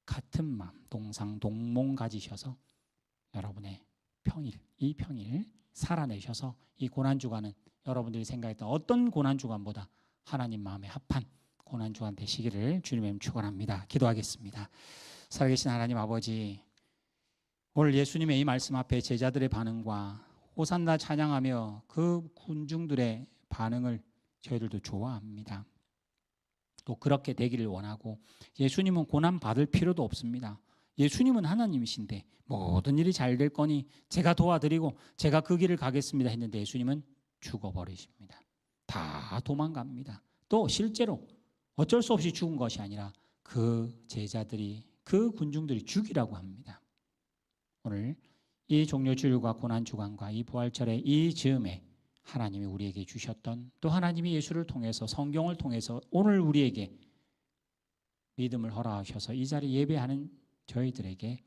같은 마음, 동상동몽 가지셔서 여러분의 평일, 이 평일 살아내셔서 이 고난주간은 여러분들이 생각했던 어떤 고난주간보다 하나님 마음에 합한 고난주간 되시기를 주님의 이름 축원합니다. 기도하겠습니다. 살아계신 하나님 아버지, 오늘 예수님의 이 말씀 앞에 제자들의 반응과 호산나 찬양하며 그 군중들의 반응을 저희들도 좋아합니다. 또 그렇게 되기를 원하고, 예수님은 고난 받을 필요도 없습니다. 예수님은 하나님이신데 모든 일이 잘 될 거니 제가 도와드리고 제가 그 길을 가겠습니다 했는데 예수님은 죽어버리십니다. 다 도망갑니다. 또 실제로 어쩔 수 없이 죽은 것이 아니라 그 제자들이, 그 군중들이 죽이라고 합니다. 오늘 이 종료주일과 고난주간과 이 부활절의 이 즈음에 하나님이 우리에게 주셨던, 또 하나님이 예수를 통해서 성경을 통해서 오늘 우리에게 믿음을 허락하셔서 이 자리에 예배하는 저희들에게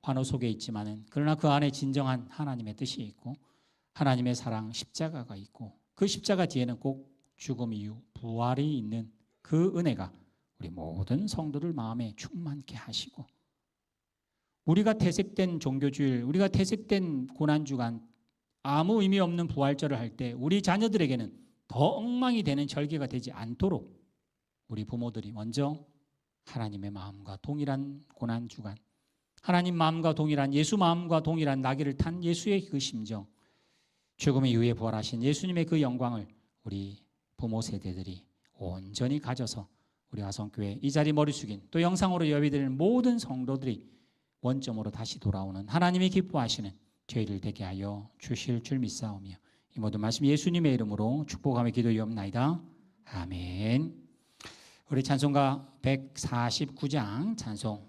환호 속에 있지만은 그러나 그 안에 진정한 하나님의 뜻이 있고 하나님의 사랑, 십자가가 있고 그 십자가 뒤에는 꼭 죽음 이후 부활이 있는 그 은혜가 우리 모든 성도들 마음에 충만케 하시고, 우리가 퇴색된 종교주일, 우리가 퇴색된 고난주간, 아무 의미 없는 부활절을 할 때 우리 자녀들에게는 더 엉망이 되는 절기가 되지 않도록 우리 부모들이 먼저 하나님의 마음과 동일한 고난주간, 하나님 마음과 동일한, 예수 마음과 동일한 나귀를 탄 예수의 그 심정, 죽음 이후에 부활하신 예수님의 그 영광을 우리 부모 세대들이 온전히 가져서 우리 화성교회 이 자리 머리 숙인, 또 영상으로 예배드리는 모든 성도들이 원점으로 다시 돌아오는 하나님이 기뻐하시는 저희를 되게 하여 주실 줄 믿사오며 이 모든 말씀 예수님의 이름으로 축복하며 기도하옵나이다. 아멘. 우리 찬송가 149장 찬송